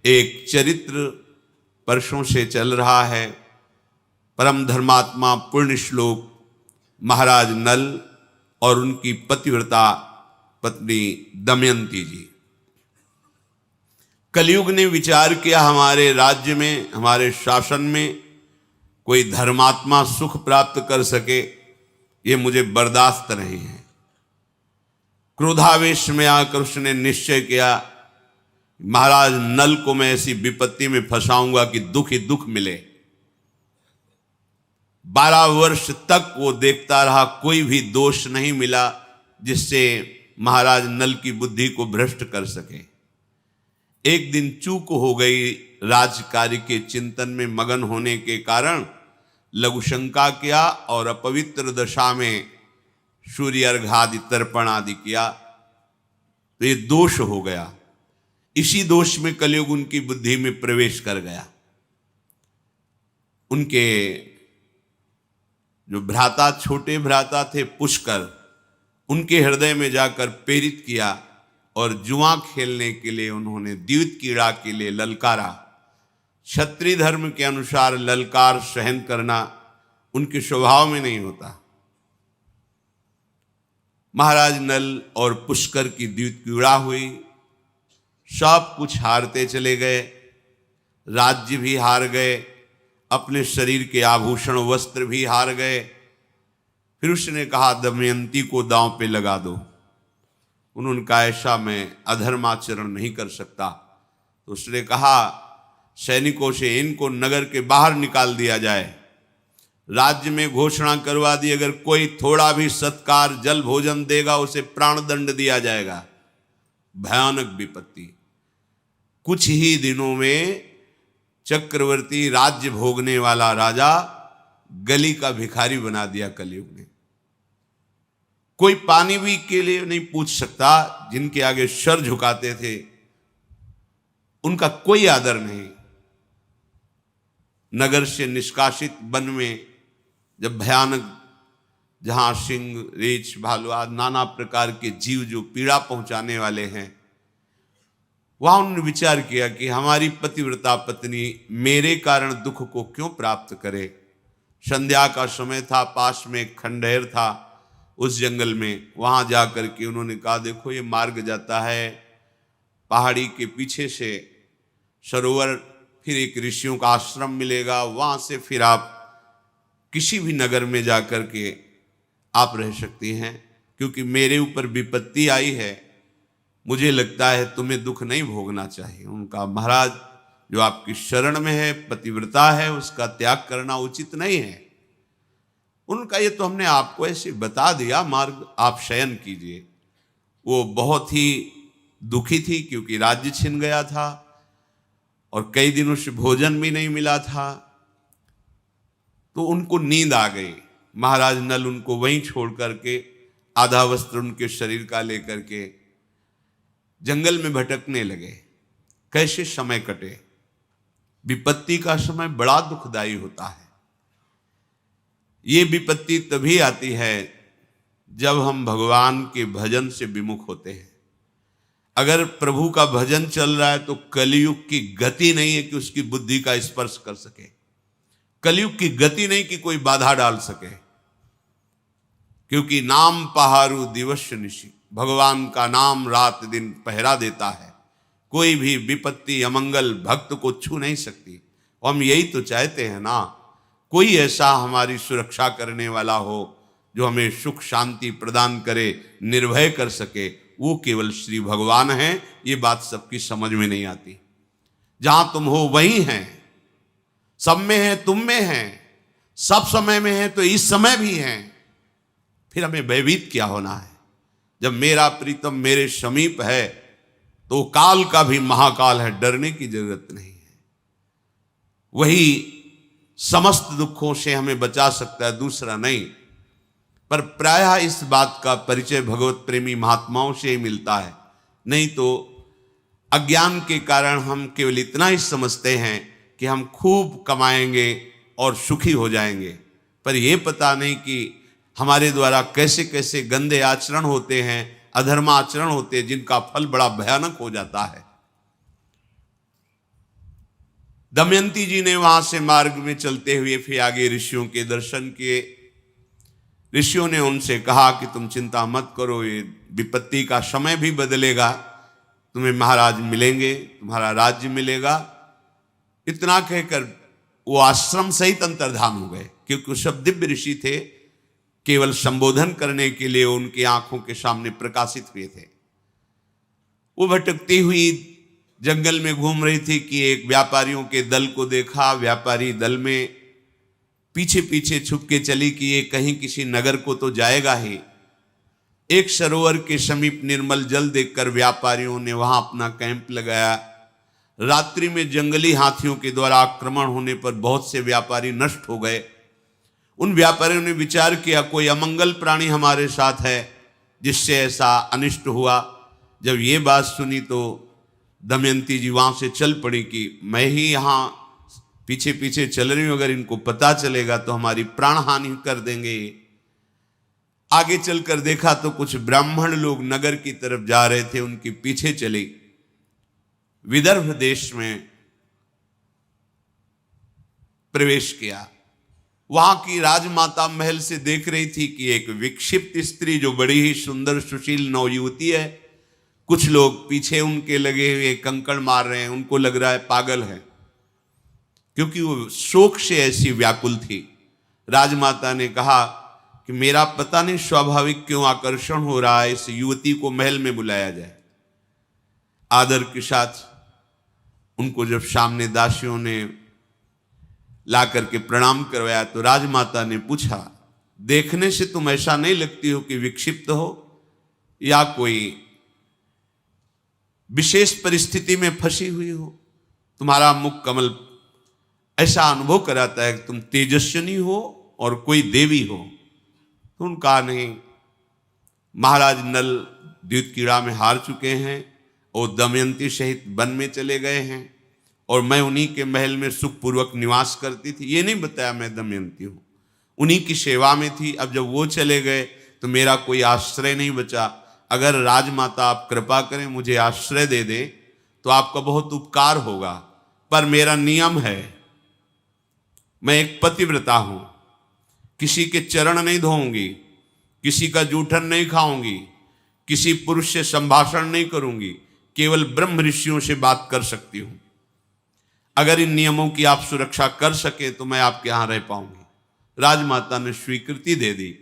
एक चरित्र वर्षों से चल रहा है। परम धर्मात्मा पुण्य श्लोक महाराज नल और उनकी पतिव्रता पत्नी दमयंती जी। कलयुग ने विचार किया हमारे राज्य में, हमारे शासन में कोई धर्मात्मा सुख प्राप्त कर सके, ये मुझे बर्दाश्त नहीं है। क्रोधावेश में आकर उसने निश्चय किया, महाराज नल को मैं ऐसी विपत्ति में फंसाऊंगा कि दुख ही दुख मिले। 12 वर्ष तक वो देखता रहा, कोई भी दोष नहीं मिला जिससे महाराज नल की बुद्धि को भ्रष्ट कर सके। एक दिन चूक हो गई, राजकार्य के चिंतन में मगन होने के कारण लघुशंका किया और अपवित्र दशा में सूर्य अर्घादि तर्पण आदि किया, तो ये दोष हो गया। इसी दोष में कलयुग उनकी बुद्धि में प्रवेश कर गया। उनके जो भ्राता, छोटे भ्राता थे पुष्कर, उनके हृदय में जाकर प्रेरित किया और जुआ खेलने के लिए उन्होंने द्यूत कीड़ा के लिए ललकारा। क्षत्रिय धर्म के अनुसार ललकार सहन करना उनके स्वभाव में नहीं होता। महाराज नल और पुष्कर की द्यूत कीड़ा हुई, सब कुछ हारते चले गए, राज्य भी हार गए, अपने शरीर के आभूषण वस्त्र भी हार गए। फिर उसने कहा दमयंती को दांव पे लगा दो। उन्होंने कहा ऐसा मैं अधर्माचरण नहीं कर सकता। तो उसने कहा सैनिकों से इनको नगर के बाहर निकाल दिया जाए, राज्य में घोषणा करवा दी, अगर कोई थोड़ा भी सत्कार जल भोजन देगा उसे प्राण दंड दिया जाएगा। भयानक विपत्ति। कुछ ही दिनों में चक्रवर्ती, राज्य भोगने वाला राजा गली का भिखारी बना दिया कलयुग ने। कोई पानी भी के लिए नहीं पूछ सकता, जिनके आगे सर झुकाते थे उनका कोई आदर नहीं। नगर से निष्कासित वन में जब भयानक, जहां सिंह, रीछ, भालू आदि नाना प्रकार के जीव जो पीड़ा पहुंचाने वाले हैं, वहां उन्होंने विचार किया कि हमारी पतिव्रता पत्नी मेरे कारण दुख को क्यों प्राप्त करे। संध्या का समय था, पास में एक खंडहर था उस जंगल में। वहां जाकर के उन्होंने कहा देखो ये मार्ग जाता है पहाड़ी के पीछे से सरोवर, फिर एक ऋषियों का आश्रम मिलेगा, वहां से फिर आप किसी भी नगर में जाकर के आप रह सकती हैं, क्योंकि मेरे ऊपर विपत्ति आई है, मुझे लगता है तुम्हें दुख नहीं भोगना चाहिए। उनका महाराज जो आपकी शरण में है, पतिव्रता है, उसका त्याग करना उचित नहीं है। उनका ये तो हमने आपको ऐसे बता दिया मार्ग, आप शयन कीजिए। वो बहुत ही दुखी थी क्योंकि राज्य छिन गया था और कई दिनों से भोजन भी नहीं मिला था, तो उनको नींद आ गई। महाराज नल उनको वहीं छोड़ करके आधा वस्त्र उनके शरीर का लेकर के जंगल में भटकने लगे। कैसे समय कटे। विपत्ति का समय बड़ा दुखदाई होता है। ये विपत्ति तभी आती है जब हम भगवान के भजन से विमुख होते हैं। अगर प्रभु का भजन चल रहा है तो कलयुग की गति नहीं है कि उसकी बुद्धि का स्पर्श कर सके। कलयुग की गति नहीं कि कोई बाधा डाल सके, क्योंकि नाम पहारू दिवस निशि, भगवान का नाम रात दिन पहरा देता है। कोई भी विपत्ति अमंगल भक्त को छू नहीं सकती। हम यही तो चाहते हैं ना, कोई ऐसा हमारी सुरक्षा करने वाला हो जो हमें सुख शांति प्रदान करे, निर्भय कर सके। वो केवल श्री भगवान हैं। ये बात सबकी समझ में नहीं आती। जहां तुम हो वहीं हैं, सब में है, तुम में है, सब समय में है तो इस समय भी है। फिर हमें भयभीत क्या होना है। जब मेरा प्रीतम मेरे समीप है तो काल का भी महाकाल है, डरने की जरूरत नहीं है। वही समस्त दुखों से हमें बचा सकता है, दूसरा नहीं। पर प्रायः इस बात का परिचय भगवत प्रेमी महात्माओं से ही मिलता है। नहीं तो अज्ञान के कारण हम केवल इतना ही समझते हैं कि हम खूब कमाएंगे और सुखी हो जाएंगे, पर यह पता नहीं कि हमारे द्वारा कैसे कैसे गंदे आचरण होते हैं, अधर्म आचरण होते हैं, जिनका फल बड़ा भयानक हो जाता है। दमयंती जी ने वहां से मार्ग में चलते हुए फिर आगे ऋषियों के दर्शन किए। ऋषियों ने उनसे कहा कि तुम चिंता मत करो, ये विपत्ति का समय भी बदलेगा, तुम्हें महाराज मिलेंगे, तुम्हारा राज्य मिलेगा। इतना कहकर वो आश्रम सहित अंतर्धान हो गए, क्योंकि वो सब दिव्य ऋषि थे, केवल संबोधन करने के लिए उनकी आंखों के सामने प्रकाशित हुए थे। वो भटकती हुई जंगल में घूम रही थी कि एक व्यापारियों के दल को देखा। व्यापारी दल में पीछे पीछे छुप के चली कि ये कहीं किसी नगर को तो जाएगा ही। एक सरोवर के समीप निर्मल जल देखकर व्यापारियों ने वहां अपना कैंप लगाया। रात्रि में जंगली हाथियों के द्वारा आक्रमण होने पर बहुत से व्यापारी नष्ट हो गए। उन व्यापारियों ने विचार किया कोई अमंगल प्राणी हमारे साथ है जिससे ऐसा अनिष्ट हुआ। जब ये बात सुनी तो दमयंती जी वहां से चल पड़ी कि मैं ही यहाँ पीछे पीछे चल रही हूं, अगर इनको पता चलेगा तो हमारी प्राण हानि कर देंगे। आगे चलकर देखा तो कुछ ब्राह्मण लोग नगर की तरफ जा रहे थे, उनके पीछे चली। विदर्भ देश में प्रवेश किया। वहां की राजमाता महल से देख रही थी कि एक विक्षिप्त स्त्री जो बड़ी ही सुंदर सुशील नवयुवती है, कुछ लोग पीछे उनके लगे हुए कंकड़ मार रहे हैं, उनको लग रहा है पागल है, क्योंकि वो शोक से ऐसी व्याकुल थी। राजमाता ने कहा कि मेरा पता नहीं स्वाभाविक क्यों आकर्षण हो रहा है, इस युवती को महल में बुलाया जाए। आदर के साथ उनको जब सामने दासियों ने ला करके प्रणाम करवाया तो राजमाता ने पूछा, देखने से तुम ऐसा नहीं लगती हो कि विक्षिप्त हो या कोई विशेष परिस्थिति में फंसी हुई हो? तुम्हारा मुख कमल ऐसा अनुभव कराता है कि तुम तेजस्विनी हो और कोई देवी हो। तो उनका नहीं, महाराज नल द्यूत कीड़ा में हार चुके हैं और दमयंती सहित वन में चले गए हैं और मैं उन्हीं के महल में सुखपूर्वक निवास करती थी। ये नहीं बताया मैं दमयंती हूँ, उन्हीं की सेवा में थी। अब जब वो चले गए तो मेरा कोई आश्रय नहीं बचा। अगर राजमाता आप कृपा करें मुझे आश्रय दे दें तो आपका बहुत उपकार होगा, पर मेरा नियम है, मैं एक पतिव्रता हूं, किसी के चरण नहीं धोऊंगी, किसी का जूठन नहीं खाऊंगी, किसी पुरुष से संभाषण नहीं करूंगी, केवल ब्रह्म ऋषियों से बात कर सकती हूं। अगर इन नियमों की आप सुरक्षा कर सके तो मैं आपके यहां रह पाऊंगी। राजमाता ने स्वीकृति दे दी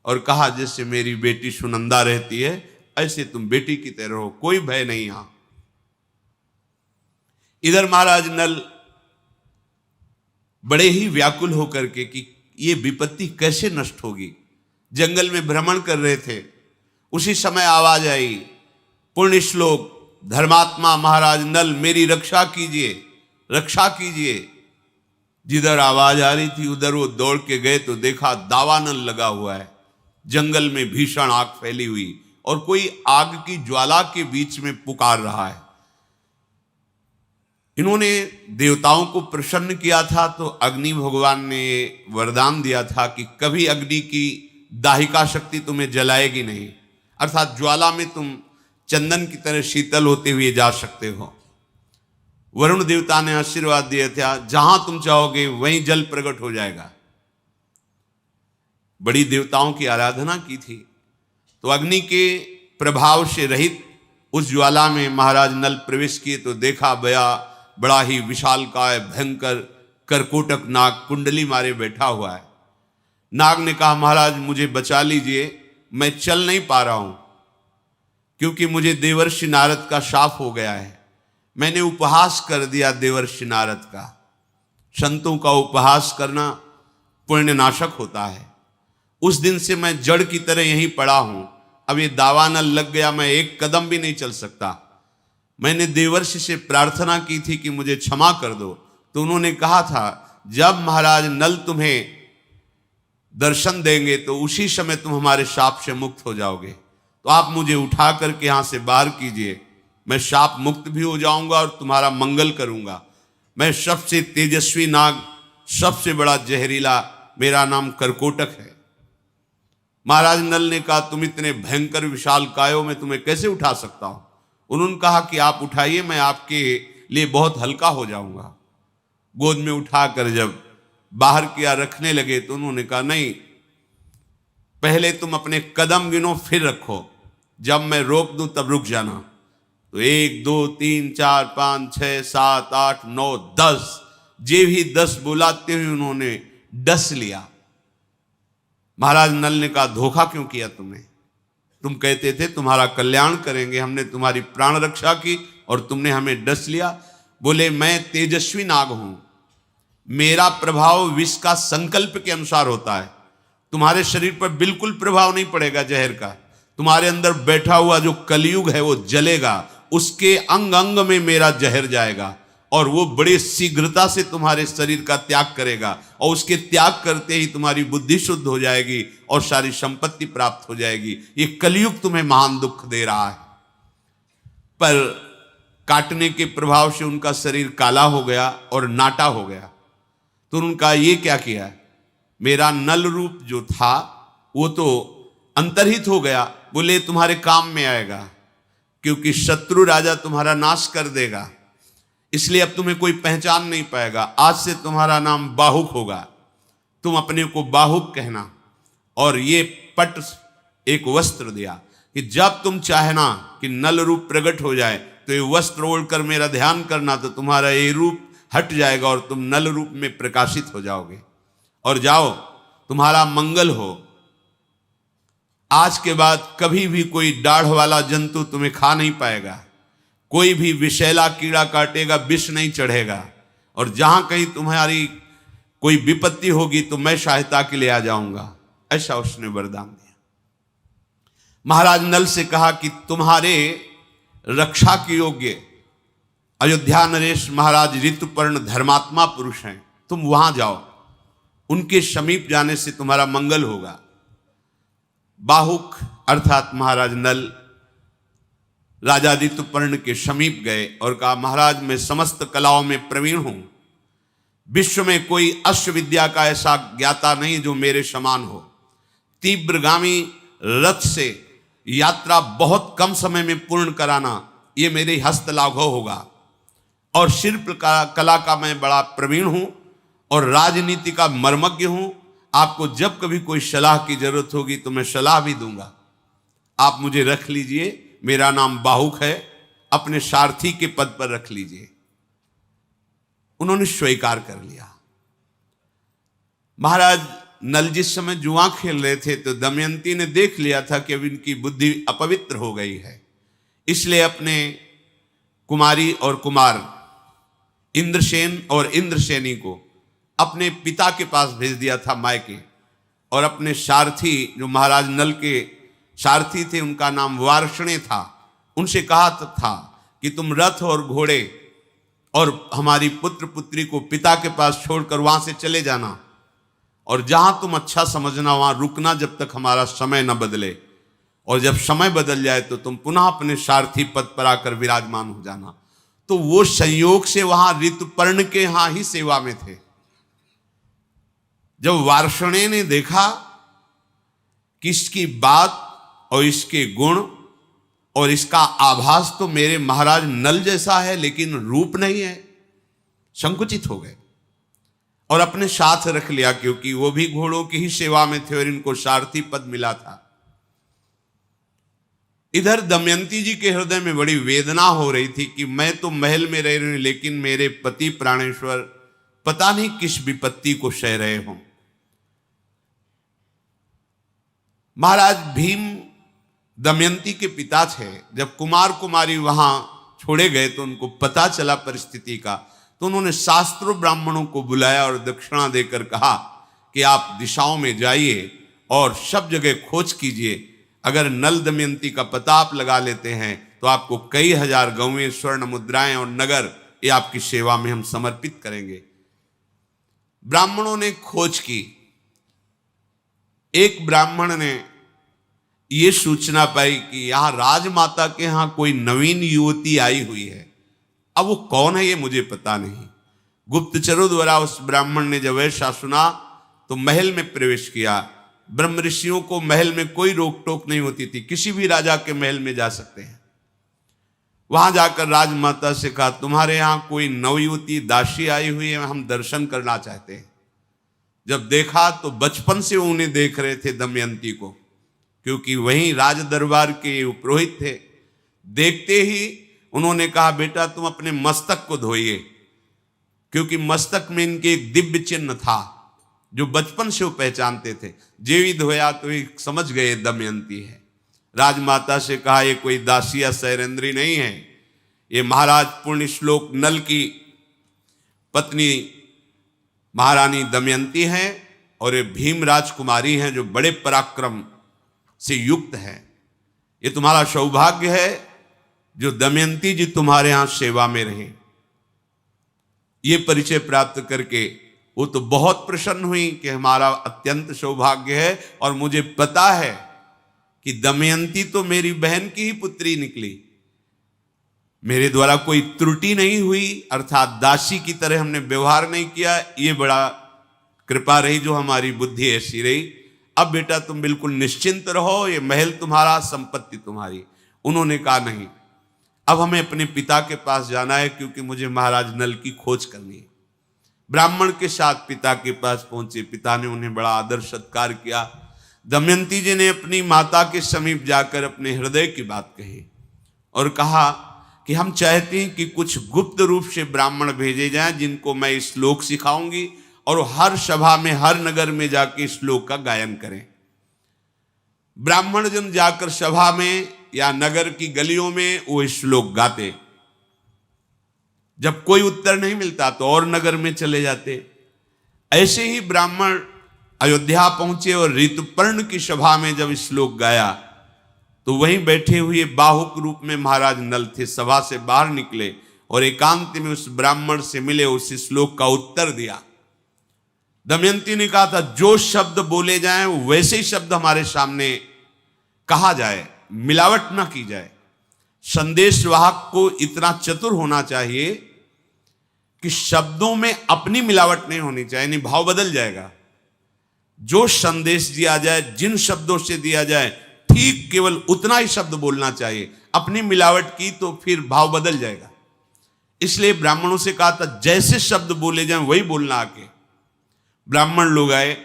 और कहा जैसे मेरी बेटी सुनंदा रहती है ऐसे तुम बेटी की तरह रहो, कोई भय नहीं यहां। इधर महाराज नल बड़े ही व्याकुल होकर के कि ये विपत्ति कैसे नष्ट होगी, जंगल में भ्रमण कर रहे थे। उसी समय आवाज आई, पुण्य श्लोक धर्मात्मा महाराज नल मेरी रक्षा कीजिए, रक्षा कीजिए। जिधर आवाज आ रही थी उधर वो दौड़ के गए तो देखा दावानल लगा हुआ है, जंगल में भीषण आग फैली हुई और कोई आग की ज्वाला के बीच में पुकार रहा है। इन्होंने देवताओं को प्रसन्न किया था तो अग्नि भगवान ने वरदान दिया था कि कभी अग्नि की दाहिका शक्ति तुम्हें जलाएगी नहीं, अर्थात ज्वाला में तुम चंदन की तरह शीतल होते हुए जा सकते हो। वरुण देवता ने आशीर्वाद दिया था, जहां तुम चाहोगे वहीं जल प्रकट हो जाएगा। बड़ी देवताओं की आराधना की थी तो अग्नि के प्रभाव से रहित उस ज्वाला में महाराज नल प्रवेश किए तो देखा बड़ा ही विशालकाय भयंकर करकोटक नाग कुंडली मारे बैठा हुआ है। नाग ने कहा महाराज मुझे बचा लीजिए, मैं चल नहीं पा रहा हूं क्योंकि मुझे देवर्षि नारद का शाप हो गया है। मैंने उपहास कर दिया देवर्षि नारद का। संतों का उपहास करना पुण्य नाशक होता है। उस दिन से मैं जड़ की तरह यहीं पड़ा हूं। अब ये दावानल लग गया, मैं एक कदम भी नहीं चल सकता। मैंने देवर्षि से प्रार्थना की थी कि मुझे क्षमा कर दो, तो उन्होंने कहा था जब महाराज नल तुम्हें दर्शन देंगे तो उसी समय तुम हमारे शाप से मुक्त हो जाओगे। तो आप मुझे उठा करके यहां से बाहर कीजिए, मैं शाप मुक्त भी हो जाऊंगा और तुम्हारा मंगल करूंगा। मैं सबसे तेजस्वी नाग, सबसे बड़ा जहरीला, मेरा नाम करकोटक है। महाराज नल ने कहा तुम इतने भयंकर विशाल कायों में तुम्हें कैसे उठा सकता हूं? उन्होंने कहा कि आप उठाइए, मैं आपके लिए बहुत हल्का हो जाऊंगा। गोद में उठाकर जब बाहर किया रखने लगे तो उन्होंने कहा नहीं, पहले तुम अपने कदम गिनो फिर रखो, जब मैं रोक दूं तब रुक जाना। तो 1 2 3 4 5 6 7 8 9 10, जे भी 10 बुलाते हुए उन्होंने डस लिया। महाराज नल ने कहा धोखा क्यों किया तुमने? तुम कहते थे तुम्हारा कल्याण करेंगे, हमने तुम्हारी प्राण रक्षा की और तुमने हमें डस लिया। बोले मैं तेजस्वी नाग हूं, मेरा प्रभाव विष का संकल्प के अनुसार होता है। तुम्हारे शरीर पर बिल्कुल प्रभाव नहीं पड़ेगा जहर का। तुम्हारे अंदर बैठा हुआ जो कलयुग है वो जलेगा, उसके अंग अंग में मेरा जहर जाएगा और वो बड़ी शीघ्रता से तुम्हारे शरीर का त्याग करेगा और उसके त्याग करते ही तुम्हारी बुद्धि शुद्ध हो जाएगी और सारी संपत्ति प्राप्त हो जाएगी। ये कलयुग तुम्हें महान दुख दे रहा है। पर काटने के प्रभाव से उनका शरीर काला हो गया और नाटा हो गया। तो उनका ये क्या किया, मेरा नल रूप जो था वो तो अंतर्हित हो गया। बोले तुम्हारे काम में आएगा, क्योंकि शत्रु राजा तुम्हारा नाश कर देगा, इसलिए अब तुम्हें कोई पहचान नहीं पाएगा। आज से तुम्हारा नाम बाहुक होगा, तुम अपने को बाहुक कहना। और ये पट एक वस्त्र दिया कि जब तुम चाहना कि नल रूप प्रकट हो जाए तो ये वस्त्र ओढ़कर मेरा ध्यान करना, तो तुम्हारा ये रूप हट जाएगा और तुम नल रूप में प्रकाशित हो जाओगे। और जाओ, तुम्हारा मंगल हो। आज के बाद कभी भी कोई दाढ़ वाला जंतु तुम्हें खा नहीं पाएगा, कोई भी विषैला कीड़ा काटेगा, विष नहीं चढ़ेगा, और जहां कहीं तुम्हारी कोई विपत्ति होगी तो मैं सहायता के लिए आ जाऊंगा। ऐसा उसने वरदान दिया। महाराज नल से कहा कि तुम्हारे रक्षा के योग्य अयोध्या नरेश महाराज ऋतुपर्ण धर्मात्मा पुरुष हैं, तुम वहां जाओ, उनके समीप जाने से तुम्हारा मंगल होगा। बाहुक अर्थात महाराज नल राजा ऋतुपर्ण के समीप गए और कहा महाराज मैं समस्त कलाओं में प्रवीण हूं, विश्व में कोई अश्व विद्या का ऐसा ज्ञाता नहीं जो मेरे समान हो। तीव्रगामी रथ से यात्रा बहुत कम समय में पूर्ण कराना ये मेरे हस्त लाघव होगा, और शिल्प कला का मैं बड़ा प्रवीण हूं और राजनीति का मर्मज्ञ हूं। आपको जब कभी कोई सलाह की जरूरत होगी तो मैं सलाह भी दूंगा, आप मुझे रख लीजिए, मेरा नाम बाहुक है, अपने सारथी के पद पर रख लीजिए। उन्होंने स्वीकार कर लिया। महाराज नल जिस समय जुआ खेल रहे थे तो दमयंती ने देख लिया था कि अब इनकी बुद्धि अपवित्र हो गई है, इसलिए अपने कुमारी और कुमार इंद्रसेन और इंद्रसेनी को अपने पिता के पास भेज दिया था मायके, और अपने सारथी जो महाराज नल के सारथी थे उनका नाम वार्ष्णे था, उनसे कहा था कि तुम रथ और घोड़े और हमारी पुत्र पुत्री को पिता के पास छोड़कर वहां से चले जाना, और जहां तुम अच्छा समझना वहां रुकना जब तक हमारा समय न बदले, और जब समय बदल जाए तो तुम पुनः अपने सारथी पद पर आकर विराजमान हो जाना। तो वो संयोग से वहां ऋतुपर्ण के यहां ही सेवा में थे। जब वार्ष्णे ने देखा कि इसकी बात और इसके गुण और इसका आभास तो मेरे महाराज नल जैसा है लेकिन रूप नहीं है, संकुचित हो गए और अपने साथ रख लिया, क्योंकि वो भी घोड़ों की ही सेवा में थे और इनको सारथी पद मिला था। इधर दमयंती जी के हृदय में बड़ी वेदना हो रही थी कि मैं तो महल में रह रही हूं लेकिन मेरे पति प्राणेश्वर पता नहीं किस विपत्ति को सह रहे हों। महाराज भीम दमयंती के पिता थे। जब कुमार कुमारी वहां छोड़े गए तो उनको पता चला परिस्थिति का, तो उन्होंने शास्त्रों ब्राह्मणों को बुलाया और दक्षिणा देकर कहा कि आप दिशाओं में जाइए और सब जगह खोज कीजिए, अगर नल दमयंती का पता आप लगा लेते हैं तो आपको कई हजार गौवें, स्वर्ण मुद्राएं और नगर ये आपकी सेवा में हम समर्पित करेंगे। ब्राह्मणों ने खोज की। एक ब्राह्मण ने ये सूचना पाई कि यहां राजमाता के यहां कोई नवीन युवती आई हुई है। अब वो कौन है ये मुझे पता नहीं। गुप्तचरों द्वारा उस ब्राह्मण ने जब ऐसा सुना तो महल में प्रवेश किया। ब्रह्म ऋषियों को महल में कोई रोक टोक नहीं होती थी, किसी भी राजा के महल में जा सकते हैं। वहां जाकर राजमाता से कहा, तुम्हारे यहां कोई नवयुवती दासी आई हुई है, हम दर्शन करना चाहते हैं। जब देखा तो बचपन से उन्हें देख रहे थे दमयंती को, क्योंकि वहीं राज दरबार के पुरोहित थे। देखते ही उन्होंने कहा, बेटा तुम अपने मस्तक को धोइए, क्योंकि मस्तक में इनके एक दिव्य चिन्ह था जो बचपन से वो पहचानते थे। जेवी धोया तो ये समझ गए दमयंती है। राजमाता से कहा, ये कोई दासी या शैलेंद्री नहीं है, ये महाराज पुण्य श्लोक नल की पत्नी महारानी दमयंती हैं, और ये भीम राजकुमारी हैं जो बड़े पराक्रम से युक्त है। ये तुम्हारा सौभाग्य है जो दमयंती जी तुम्हारे यहां सेवा में रहे। ये परिचय प्राप्त करके वो तो बहुत प्रसन्न हुई कि हमारा अत्यंत सौभाग्य है, और मुझे पता है कि दमयंती तो मेरी बहन की ही पुत्री निकली, मेरे द्वारा कोई त्रुटि नहीं हुई, अर्थात दासी की तरह हमने व्यवहार नहीं किया। ये बड़ा कृपा रही जो हमारी बुद्धि ऐसी रही। अब बेटा तुम बिल्कुल निश्चिंत रहो, ये महल तुम्हारा, संपत्ति तुम्हारी। उन्होंने कहा, नहीं, अब हमें अपने पिता के पास जाना है, क्योंकि मुझे महाराज नल की खोज करनी है। ब्राह्मण के साथ पिता के पास पहुंचे। पिता ने उन्हें बड़ा आदर सत्कार किया। दमयंती जी ने अपनी माता के समीप जाकर अपने हृदय की बात कही और कहा कि हम चाहते हैं कि कुछ गुप्त रूप से ब्राह्मण भेजे जाएं, जिनको मैं इस श्लोक सिखाऊंगी, और हर सभा में, हर नगर में जाके इस श्लोक का गायन करें। ब्राह्मण जन जाकर सभा में या नगर की गलियों में वो इस श्लोक गाते। जब कोई उत्तर नहीं मिलता तो और नगर में चले जाते। ऐसे ही ब्राह्मण अयोध्या पहुंचे और ऋतुपर्ण की सभा में जब इस श्लोक गाया तो वहीं बैठे हुए बाहुक रूप में महाराज नल थे। सभा से बाहर निकले और एकांत में उस ब्राह्मण से मिले, उस श्लोक का उत्तर दिया। दमयंती ने कहा था, जो शब्द बोले जाएं वैसे ही शब्द हमारे सामने कहा जाए, मिलावट ना की जाए। संदेश वाहक को इतना चतुर होना चाहिए कि शब्दों में अपनी मिलावट नहीं होनी चाहिए, नहीं भाव बदल जाएगा। जो संदेश दिया जाए, जिन शब्दों से दिया जाए, ठीक केवल उतना ही शब्द बोलना चाहिए। अपनी मिलावट की तो फिर भाव बदल जाएगा। इसलिए ब्राह्मणों से कहा था, जैसे शब्द बोले जाएं वही बोलना आके। ब्राह्मण लोग आए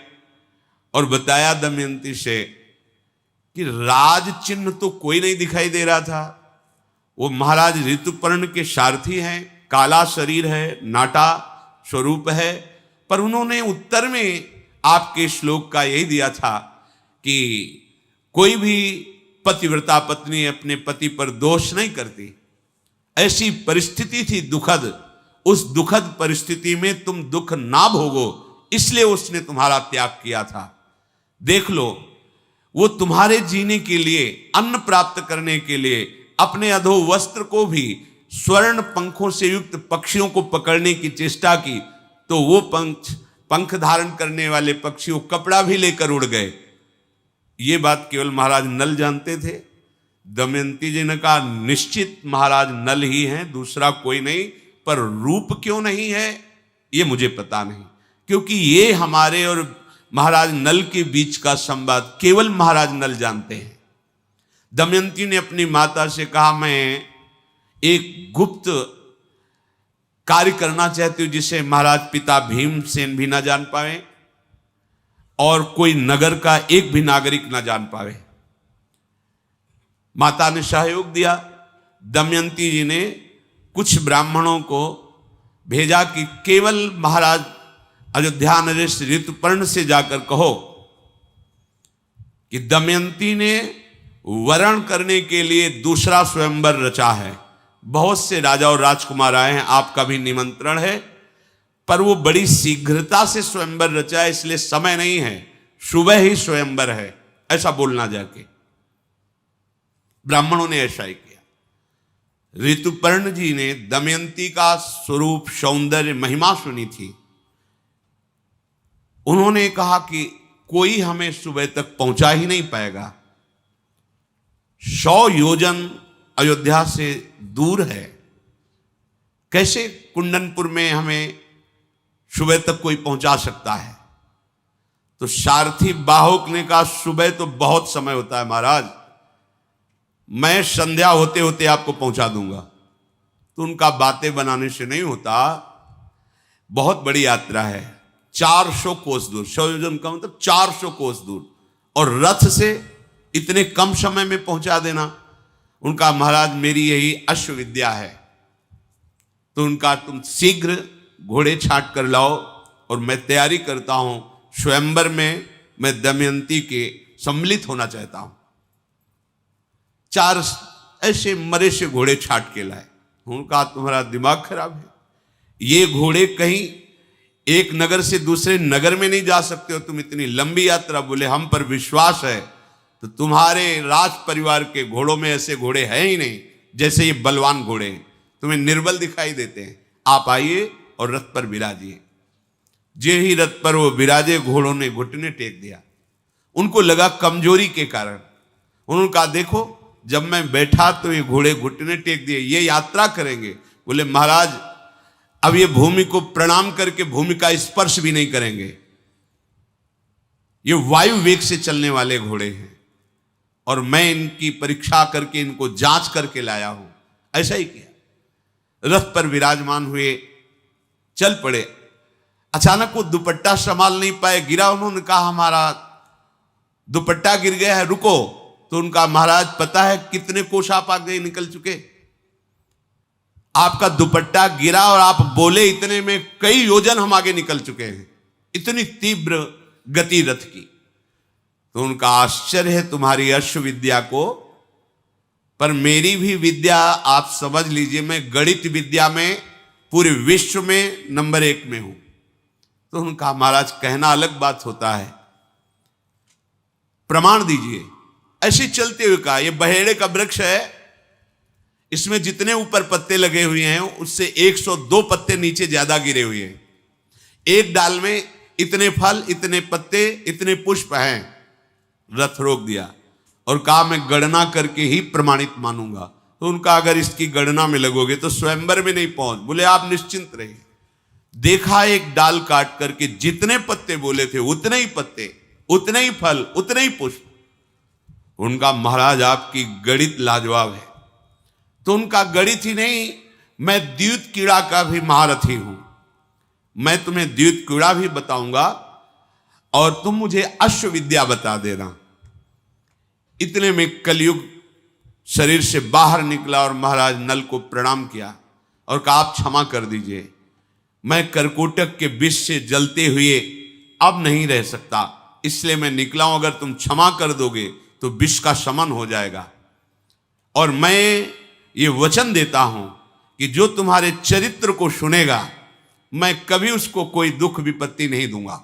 और बताया दमयंती से कि राज चिन्ह तो कोई नहीं दिखाई दे रहा था। वो महाराज ऋतुपर्ण के सारथी हैं, काला शरीर है, नाटा स्वरूप है, पर उन्होंने उत्तर में आपके श्लोक का यही दिया था कि कोई भी पतिव्रता पत्नी अपने पति पर दोष नहीं करती। ऐसी परिस्थिति थी दुखद, उस दुखद परिस्थिति में तुम दुख ना भोगो, इसलिए उसने तुम्हारा त्याग किया था। देख लो, वो तुम्हारे जीने के लिए, अन्न प्राप्त करने के लिए अपने अधो वस्त्र को भी स्वर्ण पंखों से युक्त पक्षियों को पकड़ने की चेष्टा की, तो वो पंख धारण करने वाले पक्षी वो कपड़ा भी लेकर उड़ गए। ये बात केवल महाराज नल जानते थे। दमयंती जी ने कहा, निश्चित महाराज नल ही हैं, दूसरा कोई नहीं, पर रूप क्यों नहीं है ये मुझे पता नहीं, क्योंकि ये हमारे और महाराज नल के बीच का संवाद केवल महाराज नल जानते हैं। दमयंती ने अपनी माता से कहा, मैं एक गुप्त कार्य करना चाहती हूं जिसे महाराज पिता भीमसेन भी ना जान पाए और कोई नगर का एक भी नागरिक ना जान पाए। माता ने सहयोग दिया। दमयंती जी ने कुछ ब्राह्मणों को भेजा कि केवल महाराज अयोध्या नरेश ऋतुपर्ण से जाकर कहो कि दमयंती ने वरण करने के लिए दूसरा स्वयंवर रचा है। बहुत से राजा और राजकुमार आए हैं, आपका भी निमंत्रण है, पर वो बड़ी शीघ्रता से स्वयंवर रचा है, इसलिए समय नहीं है, सुबह ही स्वयंवर है, ऐसा बोलना जाके। ब्राह्मणों ने ऐसा ही किया। ऋतुपर्ण जी ने दमयंती का स्वरूप, सौंदर्य, महिमा सुनी थी। उन्होंने कहा कि कोई हमें सुबह तक पहुंचा ही नहीं पाएगा, 100 योजन अयोध्या से दूर है, कैसे कुंडनपुर में हमें सुबह तक कोई पहुंचा सकता है। तो सारथी बाहुक ने कहा, सुबह तो बहुत समय होता है महाराज, मैं संध्या होते होते आपको पहुंचा दूंगा। तो उनका बातें बनाने से नहीं होता। बहुत बड़ी यात्रा है, 400 कोस दूर, 100 योजन का मतलब 400 कोस दूर, और रथ से इतने कम समय में पहुंचा देना। उनका महाराज मेरी यही अश्व विद्या है, तो उनका तुम शीघ्र घोड़े छांट कर लाओ और मैं तैयारी करता हूं, स्वयंवर में मैं दमयंती के सम्मिलित होना चाहता हूं। 4 ऐसे मरे से घोड़े छांट के लाए। उनका तुम्हारा दिमाग खराब है, ये घोड़े कहीं एक नगर से दूसरे नगर में नहीं जा सकते हो, तुम इतनी लंबी यात्रा। बोले हम पर विश्वास है, तो तुम्हारे राज परिवार के घोड़ों में ऐसे घोड़े हैं ही नहीं, जैसे ये बलवान घोड़े हैं, तुम्हें निर्बल दिखाई देते हैं। आप आइए और रथ पर विराजिए। जे ही रथ पर वो विराजे, घोड़ों ने घुटने टेक दिया। उनको लगा कमजोरी के कारण। उन्होंने कहा देखो, जब मैं बैठा तो ये घोड़े घुटने टेक दिए, ये यात्रा करेंगे। बोले महाराज अब ये भूमि को प्रणाम करके भूमि का स्पर्श भी नहीं करेंगे, ये वायु वेग से चलने वाले घोड़े हैं और मैं इनकी परीक्षा करके इनको जांच करके लाया हूं। ऐसा ही किया, रथ पर विराजमान हुए, चल पड़े। अचानक वो दुपट्टा संभाल नहीं पाए, गिरा। उन्होंने कहा हमारा दुपट्टा गिर गया है, रुको। तो उनका महाराज पता है कितने कोस आप आगे निकल चुके? आपका दुपट्टा गिरा और आप बोले इतने में कई योजन हम आगे निकल चुके हैं, इतनी तीव्र गति रथ की। तो उनका आश्चर्य है तुम्हारी अश्व विद्या को, पर मेरी भी विद्या आप समझ लीजिए, मैं गणित विद्या में पूरे विश्व में नंबर 1 में हूं। तो उनका महाराज कहना अलग बात होता है, प्रमाण दीजिए। ऐसे चलते हुए कहा, यह बहेड़े का वृक्ष है, इसमें जितने ऊपर पत्ते लगे हुए हैं उससे 102 पत्ते नीचे ज्यादा गिरे हुए हैं। एक डाल में इतने फल, इतने पत्ते, इतने पुष्प हैं। रथ रोक दिया और कहा मैं गणना करके ही प्रमाणित मानूंगा। तो उनका अगर इसकी गणना में लगोगे तो स्वयंवर में नहीं पहुंच। बोले आप निश्चिंत रहिए। देखा एक डाल काट करके जितने पत्ते बोले थे उतने ही पत्ते, उतने ही फल, उतने ही पुष्प। उनका महाराज आपकी गणित लाजवाब है। तो उनका गणित ही नहीं, मैं द्यूत कीड़ा का भी महारथी हूं, मैं तुम्हें द्यूत कीड़ा भी बताऊंगा और तुम मुझे अश्व विद्या बता देना। इतने में कलयुग शरीर से बाहर निकला और महाराज नल को प्रणाम किया और कहा आप क्षमा कर दीजिए, मैं करकोटक के विष से जलते हुए अब नहीं रह सकता, इसलिए मैं निकला हूं। अगर तुम क्षमा कर दोगे तो विष का शमन हो जाएगा, और मैं ये वचन देता हूं कि जो तुम्हारे चरित्र को सुनेगा मैं कभी उसको कोई दुख विपत्ति नहीं दूंगा।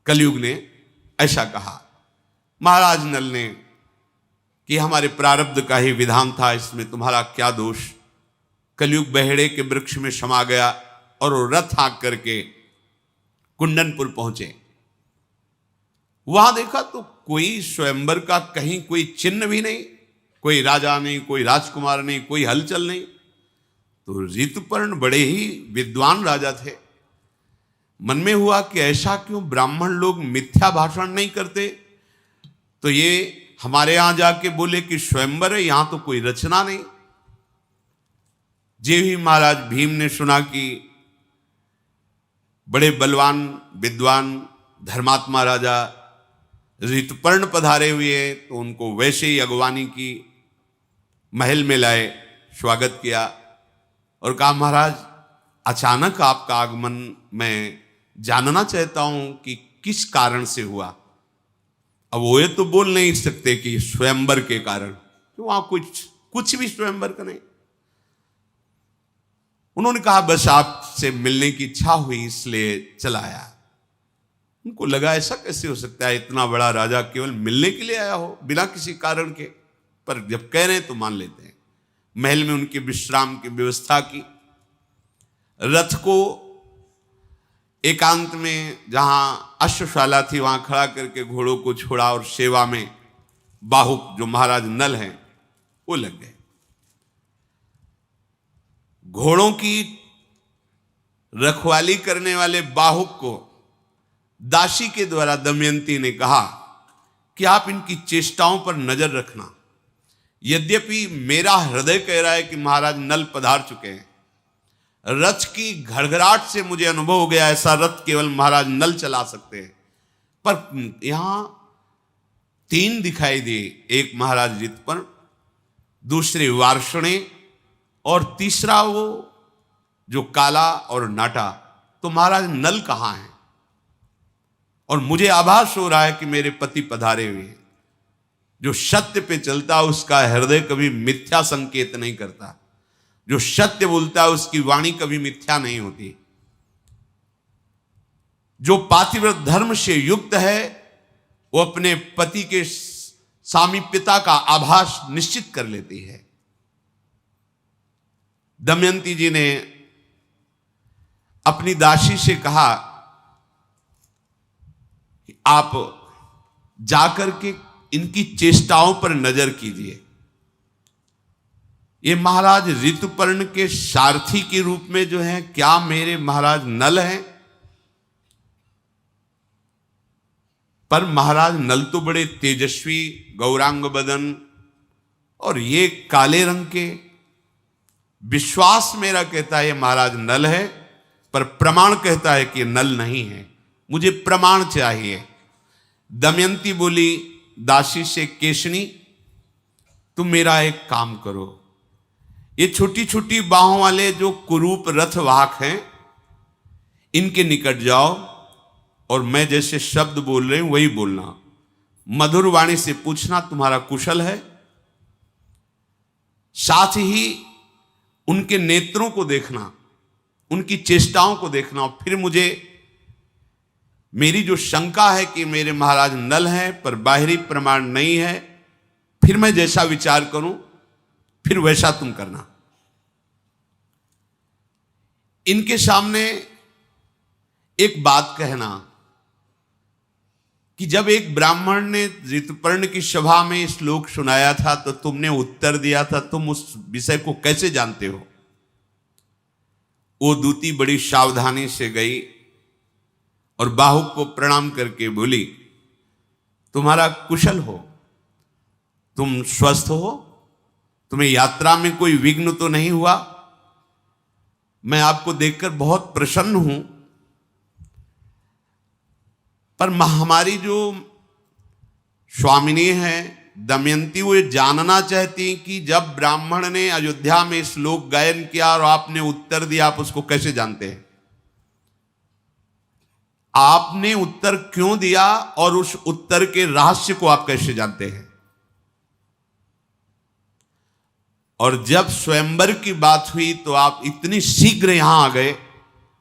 कलयुग ने ऐसा कहा। महाराज नल ने कि हमारे प्रारब्ध का ही विधान था, इसमें तुम्हारा क्या दोष। कलयुग बहेड़े के वृक्ष में समा गया और वो रथ हाँक करके कुंडनपुर पहुंचे। वहां देखा तो कोई स्वयंवर का कहीं कोई चिन्ह भी नहीं, कोई राजा नहीं, कोई राजकुमार नहीं, कोई हलचल नहीं। तो ऋतुपर्ण बड़े ही विद्वान राजा थे। मन में हुआ कि ऐसा क्यों ब्राह्मण लोग मिथ्या भाषण नहीं करते। तो ये हमारे यहां जाके बोले कि स्वयंवर है, यहां तो कोई रचना नहीं। जे ही महाराज भीम ने सुना कि बड़े बलवान विद्वान धर्मात्मा राजा ऋतुपर्ण पधारे हुए हैं, तो उनको वैसे ही अगवानी की, महल में लाए, स्वागत किया और कहा महाराज अचानक आपका आगमन मैं जानना चाहता हूं कि किस कारण से हुआ। अब वो ये तो बोल नहीं सकते कि स्वयंवर के कारण, तो वहां कुछ भी स्वयंवर का नहीं। उन्होंने कहा बस आपसे मिलने की इच्छा हुई इसलिए चला आया। उनको लगा ऐसा कैसे हो सकता है, इतना बड़ा राजा केवल मिलने के लिए आया हो बिना किसी कारण के। पर जब कह रहे हैं तो मान लेते हैं। महल में उनके विश्राम की व्यवस्था की। रथ को एकांत में जहां अश्वशाला थी वहां खड़ा करके घोड़ों को छोड़ा और सेवा में बाहुक जो महाराज नल हैं वो लग गए। घोड़ों की रखवाली करने वाले बाहुक को दासी के द्वारा दमयंती ने कहा कि आप इनकी चेष्टाओं पर नजर रखना। यद्यपि मेरा हृदय कह रहा है कि महाराज नल पधार चुके हैं, रथ की घड़घड़ाहट से मुझे अनुभव हो गया ऐसा रथ केवल महाराज नल चला सकते हैं। पर यहां 3 दिखाई दिए, एक महाराज ऋतुपर्ण, दूसरे वार्ष्णेय और तीसरा वो जो काला और नाटा। तो महाराज नल कहां हैं? और मुझे आभास हो रहा है कि मेरे पति पधारे हुए हैं। जो सत्य पे चलता उसका हृदय कभी मिथ्या संकेत नहीं करता, जो सत्य बोलता है उसकी वाणी कभी मिथ्या नहीं होती। जो पातिव्रत धर्म से युक्त है वो अपने पति के सामीप्यता का आभास निश्चित कर लेती है। दमयंती जी ने अपनी दासी से कहा कि आप जाकर के इनकी चेष्टाओं पर नजर कीजिए। ये महाराज ऋतुपर्ण के सारथी के रूप में जो है, क्या मेरे महाराज नल हैं? पर महाराज नल तो बड़े तेजस्वी, गौरांग बदन और ये काले रंग के। विश्वास मेरा कहता है ये महाराज नल है, पर प्रमाण कहता है कि नल नहीं है। मुझे प्रमाण चाहिए। दमयंती बोली दासी से, केशनी तुम मेरा एक काम करो, ये छोटी छोटी बाहों वाले जो कुरूप रथवाहक हैं इनके निकट जाओ और मैं जैसे शब्द बोल रही हूं वही बोलना। मधुर वाणी से पूछना तुम्हारा कुशल है। साथ ही उनके नेत्रों को देखना, उनकी चेष्टाओं को देखना। और फिर मुझे मेरी जो शंका है कि मेरे महाराज नल हैं पर बाहरी प्रमाण नहीं है, फिर मैं जैसा विचार करूं फिर वैसा तुम करना। इनके सामने एक बात कहना कि जब एक ब्राह्मण ने ऋतुपर्ण की सभा में श्लोक सुनाया था तो तुमने उत्तर दिया था, तुम उस विषय को कैसे जानते हो? वो दूती बड़ी सावधानी से गई और बाहुक को प्रणाम करके बोली, तुम्हारा कुशल हो, तुम स्वस्थ हो, तुम्हें यात्रा में कोई विघ्न तो नहीं हुआ? मैं आपको देखकर बहुत प्रसन्न हूं, पर हमारी जो स्वामिनी है दमयंती, वो जानना चाहती कि जब ब्राह्मण ने अयोध्या में श्लोक गायन किया और आपने उत्तर दिया, आप उसको कैसे जानते हैं? आपने उत्तर क्यों दिया और उस उत्तर के रहस्य को आप कैसे जानते हैं? और जब स्वयंवर की बात हुई तो आप इतनी शीघ्र यहां आ गए,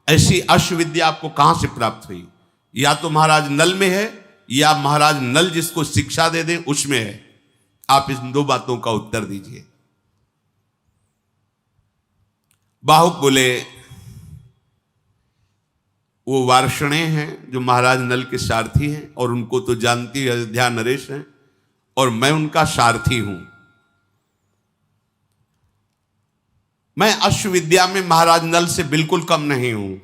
ऐसी अश्वविद्या आपको कहां से प्राप्त हुई? या तो महाराज नल में है या महाराज नल जिसको शिक्षा दे दें उसमें है। आप इन 2 बातों का उत्तर दीजिए। बाहुक बोले, वो वार्ष्णेय हैं जो महाराज नल के सारथी हैं और उनको तो जानती अयोध्या नरेश हैं और मैं उनका सारथी हूं। मैं अश्वविद्या में महाराज नल से बिल्कुल कम नहीं हूं,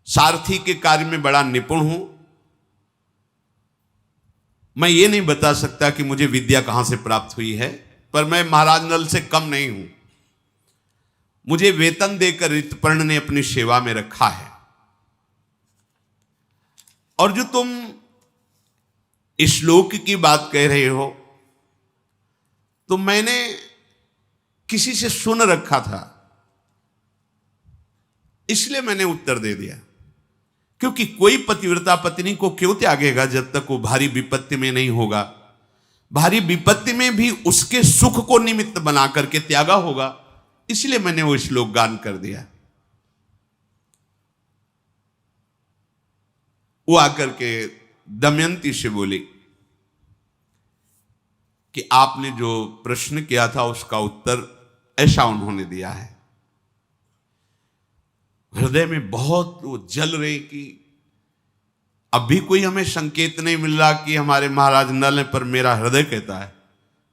सारथी के कार्य में बड़ा निपुण हूं। मैं ये नहीं बता सकता कि मुझे विद्या कहां से प्राप्त हुई है, पर मैं महाराज नल से कम नहीं हूं। मुझे वेतन देकर ऋतुपर्ण ने अपनी सेवा में रखा है। और जो तुम श्लोक की बात कह रहे हो, तो मैंने किसी से सुन रखा था, इसलिए मैंने उत्तर दे दिया। क्योंकि कोई पतिव्रता पत्नी को क्यों त्यागेगा जब तक वो भारी विपत्ति में नहीं होगा? भारी विपत्ति में भी उसके सुख को निमित्त बना करके त्यागा होगा, इसलिए मैंने वो श्लोक गान कर दिया। वो आकर के दमयंती से बोली कि आपने जो प्रश्न किया था उसका उत्तर ऐसा उन्होंने दिया है। हृदय में बहुत वो जल रही कि अभी कोई हमें संकेत नहीं मिल रहा कि हमारे महाराज नल हैं, पर मेरा हृदय कहता है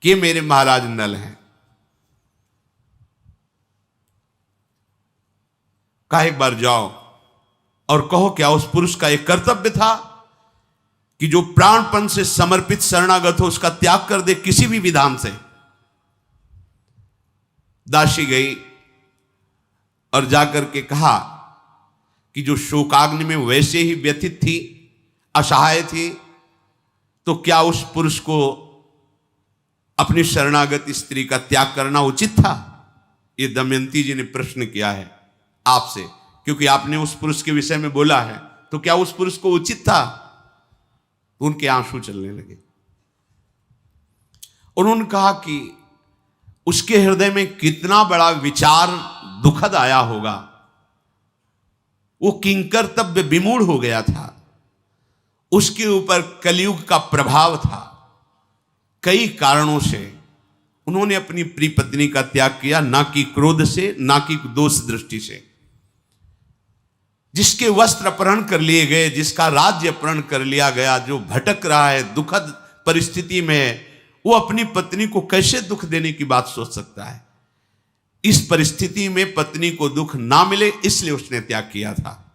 कि मेरे महाराज नल हैं। कहा एक बार जाओ और कहो क्या उस पुरुष का एक कर्तव्य था कि जो प्राणपण से समर्पित शरणागत हो उसका त्याग कर दे किसी भी विधान से। दासी गई और जाकर के कहा कि जो शोकाग्नि में वैसे ही व्यथित थी, असहाय थी, तो क्या उस पुरुष को अपनी शरणागत स्त्री का त्याग करना उचित था? ये दमयंती जी ने प्रश्न किया है आपसे, क्योंकि आपने उस पुरुष के विषय में बोला है, तो क्या उस पुरुष को उचित था? उनके आंसू चलने लगे। उन्होंने कहा कि उसके हृदय में कितना बड़ा विचार दुखद आया होगा। वो किंकर्तव्य विमूढ़ हो गया था, उसके ऊपर कलयुग का प्रभाव था। कई कारणों से उन्होंने अपनी प्रिय पत्नी का त्याग किया, ना कि क्रोध से, ना कि दोष दृष्टि से। जिसके वस्त्र अपहरण कर लिए गए, जिसका राज्य अपहरण कर लिया गया, जो भटक रहा है, दुखद परिस्थिति में, वो अपनी पत्नी को कैसे दुख देने की बात सोच सकता है? इस परिस्थिति में पत्नी को दुख ना मिले, इसलिए उसने त्याग किया था।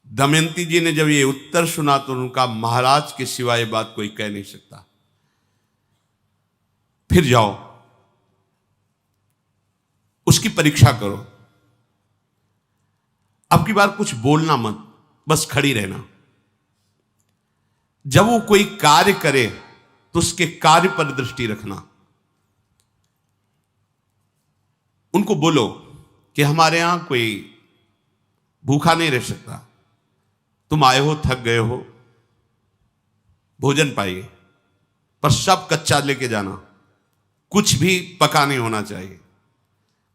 दमयंती जी ने जब ये उत्तर सुना तो उनका, महाराज के सिवाय बात कोई कह नहीं सकता, फिर जाओ, उसकी परीक्षा करो, अब की बार कुछ बोलना मत, बस खड़ी रहना। जब वो कोई कार्य करे तो उसके कार्य पर दृष्टि रखना। उनको बोलो कि हमारे यहां कोई भूखा नहीं रह सकता, तुम आए हो, थक गए हो, भोजन पाइए, पर सब कच्चा लेके जाना, कुछ भी पका नहीं होना चाहिए।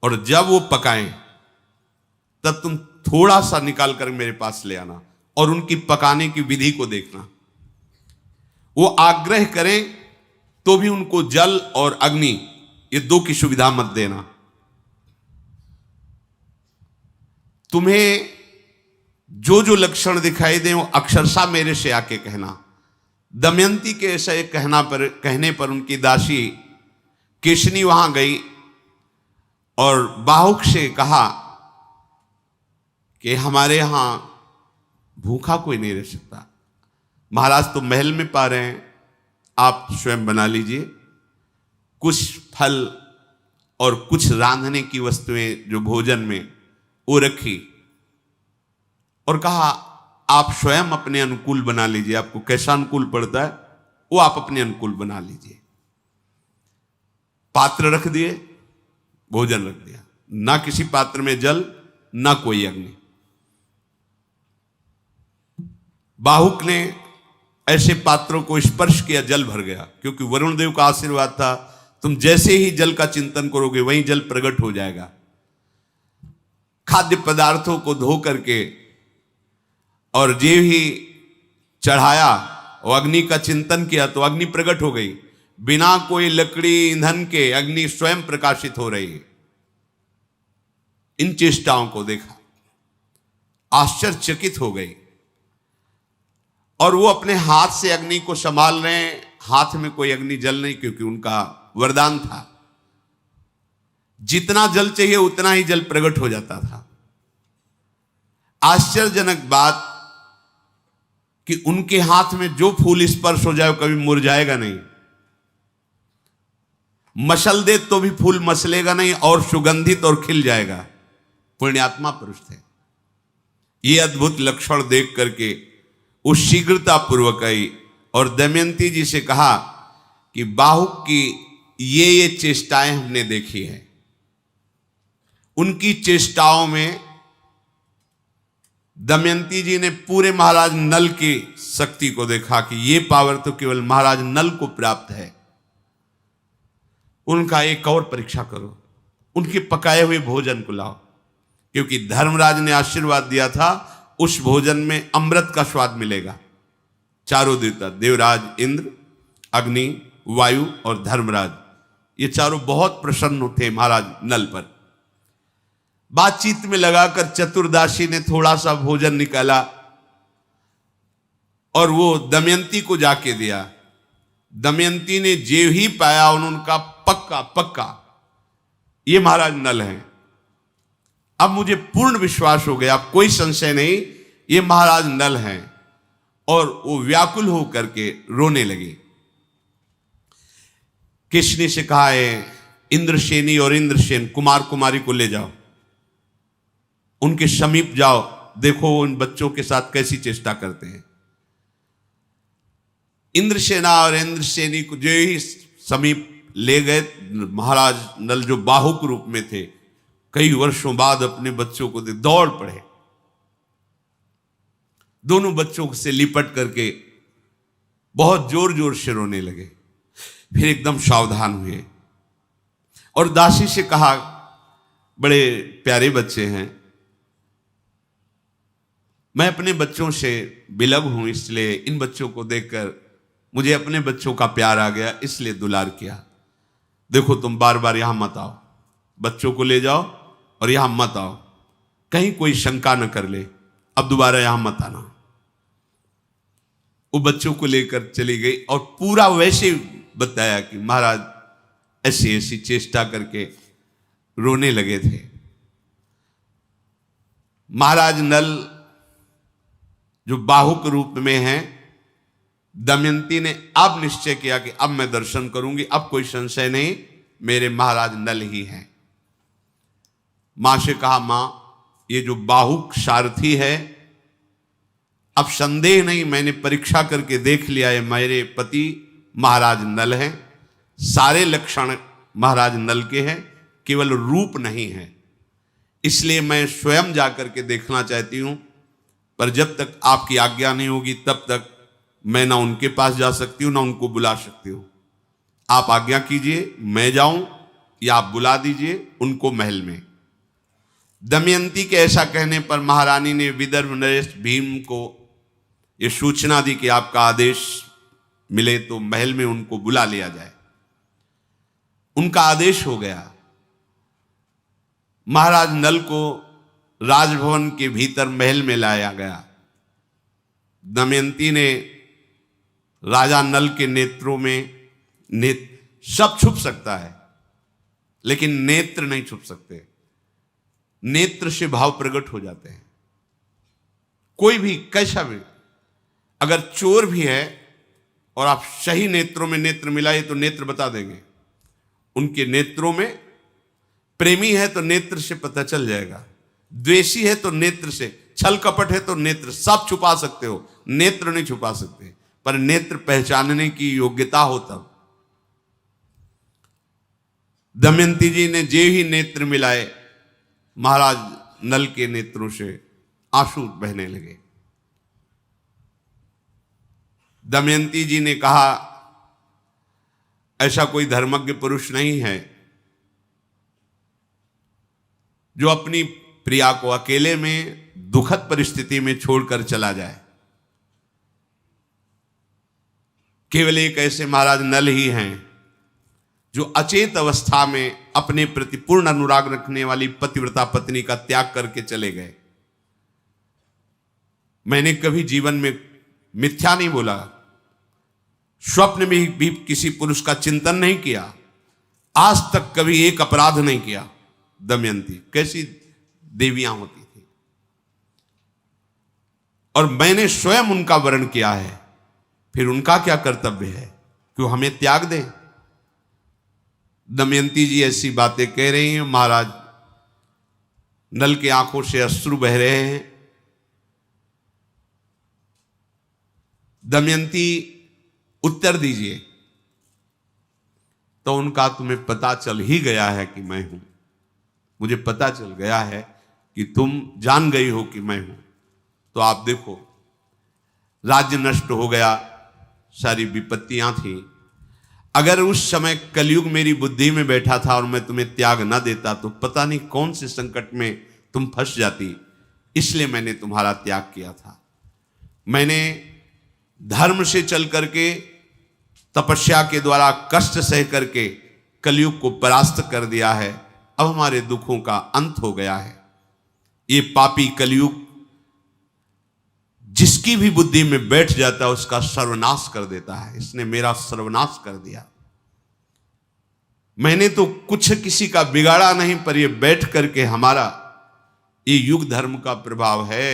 और जब वो पकाएं तब तुम थोड़ा सा निकाल कर मेरे पास ले आना और उनकी पकाने की विधि को देखना। वो आग्रह करें तो भी उनको जल और अग्नि, ये दो की सुविधा मत देना। तुम्हें जो जो लक्षण दिखाई दे वो अक्षरशः मेरे से आके कहना। दमयंती के ऐसे कहने पर उनकी दासी केशनी वहां गई और बाहुक से कहा कि हमारे यहां भूखा कोई नहीं रह सकता, महाराज तो महल में पा रहे हैं, आप स्वयं बना लीजिए। कुछ फल और कुछ रांधने की वस्तुएं जो भोजन में, वो रखी और कहा आप स्वयं अपने अनुकूल बना लीजिए, आपको कैसा अनुकूल पड़ता है वो आप अपने अनुकूल बना लीजिए। पात्र रख दिए, भोजन रख दिया, ना किसी पात्र में जल, ना कोई अग्नि। बाहुक ने ऐसे पात्रों को स्पर्श किया, जल भर गया, क्योंकि वरुण देव का आशीर्वाद था, तुम जैसे ही जल का चिंतन करोगे वहीं जल प्रकट हो जाएगा। खाद्य पदार्थों को धो करके और जे ही चढ़ाया और अग्नि का चिंतन किया तो अग्नि प्रकट हो गई। बिना कोई लकड़ी ईंधन के अग्नि स्वयं प्रकाशित हो रही है। इन चेष्टाओं को देखा, आश्चर्यचकित हो गई और वो अपने हाथ से अग्नि को संभाल रहे हैं। हाथ में कोई अग्नि जल नहीं, क्योंकि उनका वरदान था, जितना जल चाहिए उतना ही जल प्रकट हो जाता था। आश्चर्यजनक बात कि उनके हाथ में जो फूल स्पर्श हो जाए कभी मुरझाएगा नहीं, मसल दे तो भी फूल मसलेगा नहीं और सुगंधित और खिल जाएगा। पुण्यात्मा पुरुष थे। ये अद्भुत लक्षण देख करके वो शीघ्रता पूर्वक आई और दमयंती जी से कहा कि बाहुक की ये चेष्टाएं हमने देखी है। उनकी चेष्टाओं में दमयंती जी ने पूरे महाराज नल की शक्ति को देखा कि ये पावर तो केवल महाराज नल को प्राप्त है। उनका एक और परीक्षा करो, उनके पकाए हुए भोजन को लाओ, क्योंकि धर्मराज ने आशीर्वाद दिया था उस भोजन में अमृत का स्वाद मिलेगा। चारों देवता, देवराज इंद्र, अग्नि, वायु और धर्मराज, ये चारों बहुत प्रसन्न थे महाराज नल पर। बातचीत में लगाकर चतुर्दासी ने थोड़ा सा भोजन निकाला और वो दमयंती को जाके दिया। दमयंती ने जे ही पाया उनका पक्का पक्का ये महाराज नल हैं। अब मुझे पूर्ण विश्वास हो गया, कोई संशय नहीं, ये महाराज नल हैं। और वो व्याकुल होकर के रोने लगे। किसने से कहा है इंद्रसेनी और इंद्रसेन कुमार कुमारी को ले जाओ, उनके समीप जाओ, देखो उन बच्चों के साथ कैसी चेष्टा करते हैं। इंद्रसेना और इंद्रसेनी को जो ही समीप ले गए, महाराज नल जो बाहुक रूप में थे, कई वर्षों बाद अपने बच्चों को दौड़ पड़े, दोनों बच्चों से लिपट करके बहुत जोर जोर से रोने लगे। फिर एकदम सावधान हुए और दासी से कहा, बड़े प्यारे बच्चे हैं, मैं अपने बच्चों से बिलग हूं, इसलिए इन बच्चों को देखकर मुझे अपने बच्चों का प्यार आ गया, इसलिए दुलार किया। देखो तुम बार बार यहां मत आओ, बच्चों को ले जाओ और यहां मत आओ, कहीं कोई शंका न कर ले, अब दोबारा यहां मत आना। वो बच्चों को लेकर चली गई और पूरा वैसे बताया कि महाराज ऐसी ऐसी चेष्टा करके रोने लगे थे। महाराज नल जो बाहुक रूप में हैं, दमयंती ने अब निश्चय किया कि अब मैं दर्शन करूंगी, अब कोई संशय नहीं, मेरे महाराज नल ही हैं। मां से कहा, मां ये जो बाहुक सारथी है, अब संदेह नहीं, मैंने परीक्षा करके देख लिया है, मेरे पति महाराज नल हैं, सारे लक्षण महाराज नल के हैं, केवल रूप नहीं है, इसलिए मैं स्वयं जाकर के देखना चाहती हूं, पर जब तक आपकी आज्ञा नहीं होगी तब तक मैं ना उनके पास जा सकती हूं ना उनको बुला सकती हूं। आप आज्ञा कीजिए, मैं जाऊं या आप बुला दीजिए उनको महल में। दमयंती के ऐसा कहने पर महारानी ने विदर्भ नरेश भीम को यह सूचना दी कि आपका आदेश मिले तो महल में उनको बुला लिया जाए। उनका आदेश हो गया। महाराज नल को राजभवन के भीतर महल में लाया गया। दमयंती ने राजा नल के नेत्रों में सब छुप सकता है लेकिन नेत्र नहीं छुप सकते, नेत्र से भाव प्रकट हो जाते हैं। कोई भी कैसा भी, अगर चोर भी है और आप सही नेत्रों में नेत्र मिलाए तो नेत्र बता देंगे। उनके नेत्रों में, प्रेमी है तो नेत्र से पता चल जाएगा, द्वेषी है तो नेत्र से, छल कपट है तो नेत्र, सब छुपा सकते हो, नेत्र नहीं छुपा सकते, पर नेत्र पहचानने की योग्यता हो तब। दमयंती जी ने जे ही नेत्र मिलाए, महाराज नल के नेत्रों से आंसू बहने लगे। दमयंती जी ने कहा, ऐसा कोई धर्मज्ञ पुरुष नहीं है जो अपनी प्रिया को अकेले में दुखद परिस्थिति में छोड़कर चला जाए। केवल एक ऐसे महाराज नल ही हैं जो अचेत अवस्था में अपने प्रति पूर्ण अनुराग रखने वाली पतिव्रता पत्नी का त्याग करके चले गए। मैंने कभी जीवन में मिथ्या नहीं बोला, स्वप्न में भी किसी पुरुष का चिंतन नहीं किया, आज तक कभी एक अपराध नहीं किया। दमयंती कैसी देवियां होती थी, और मैंने स्वयं उनका वर्ण किया है, फिर उनका क्या कर्तव्य है कि वो हमें त्याग दें। दमयंती जी ऐसी बातें कह रही हैं, महाराज नल की आंखों से अश्रु बह रहे हैं। दमयंती उत्तर दीजिए। तो उनका, तुम्हें पता चल ही गया है कि मैं हूं, मुझे पता चल गया है कि तुम जान गई हो कि मैं हूं। तो आप देखो, राज्य नष्ट हो गया, सारी विपत्तियां थी। अगर उस समय कलयुग मेरी बुद्धि में बैठा था और मैं तुम्हें त्याग ना देता तो पता नहीं कौन से संकट में तुम फंस जाती, इसलिए मैंने तुम्हारा त्याग किया था। मैंने धर्म से चल करके, तपस्या के द्वारा कष्ट सह करके कलयुग को परास्त कर दिया है। अब हमारे दुखों का अंत हो गया है। ये पापी कलयुग जिसकी भी बुद्धि में बैठ जाता है उसका सर्वनाश कर देता है। इसने मेरा सर्वनाश कर दिया। मैंने तो कुछ किसी का बिगाड़ा नहीं, पर ये बैठ करके हमारा ये युग धर्म का प्रभाव है।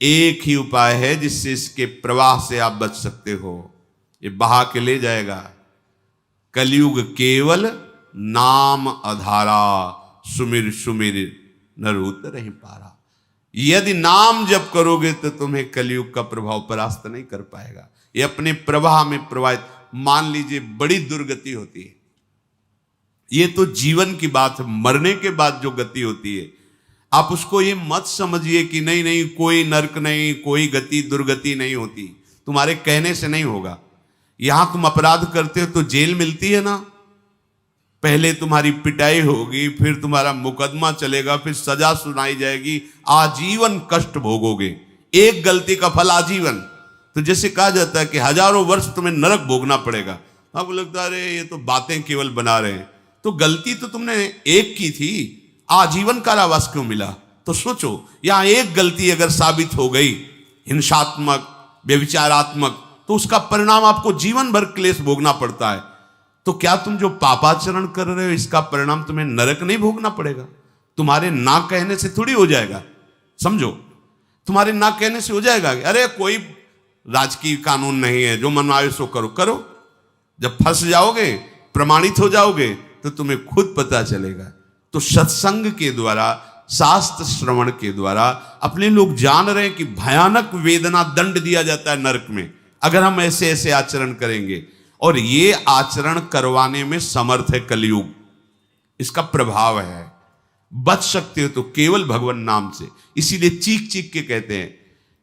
एक ही उपाय है जिससे इसके प्रवाह से आप बच सकते हो, ये बहा के ले जाएगा। कलयुग केवल नाम आधारा, सुमिर सुमिर नर उतरहि पारा। यदि नाम जप करोगे तो तुम्हें कलयुग का प्रभाव परास्त नहीं कर पाएगा। ये अपने प्रवाह में प्रवाहित, मान लीजिए बड़ी दुर्गति होती है, ये तो जीवन की बात है, मरने के बाद जो गति होती है, आप उसको ये मत समझिए कि नहीं नहीं कोई नरक नहीं, कोई गति दुर्गति नहीं होती, तुम्हारे कहने से नहीं होगा। यहां तुम अपराध करते हो तो जेल मिलती है ना, पहले तुम्हारी पिटाई होगी, फिर तुम्हारा मुकदमा चलेगा, फिर सजा सुनाई जाएगी, आजीवन कष्ट भोगोगे, एक गलती का फल आजीवन। तो जैसे कहा जाता है कि हजारों वर्ष तुम्हें नरक भोगना पड़ेगा, आपको लगता है अरे ये तो बातें केवल बना रहे हैं, तो गलती तो तुमने एक की थी, आजीवन कारावास क्यों मिला? तो सोचो, यहां एक गलती अगर साबित हो गई हिंसात्मक, व्यभिचारात्मक, तो उसका परिणाम आपको जीवन भर क्लेश भोगना पड़ता है। तो क्या तुम जो पापाचरण कर रहे हो इसका परिणाम तुम्हें नरक नहीं भोगना पड़ेगा? तुम्हारे ना कहने से थोड़ी हो जाएगा, समझो, तुम्हारे ना कहने से हो जाएगा। अरे कोई राजकीय कानून नहीं है, जो मन आए सो करो करो। जब फंस जाओगे, प्रमाणित हो जाओगे, तो तुम्हें खुद पता चलेगा। तो सत्संग के द्वारा, शास्त्र श्रवण के द्वारा अपने लोग जान रहे हैं कि भयानक वेदना, दंड दिया जाता है नरक में अगर हम ऐसे ऐसे आचरण करेंगे, और ये आचरण करवाने में समर्थ है कलयुग, इसका प्रभाव है। बच सकते हो तो केवल भगवान नाम से। इसीलिए चीख चीख के कहते हैं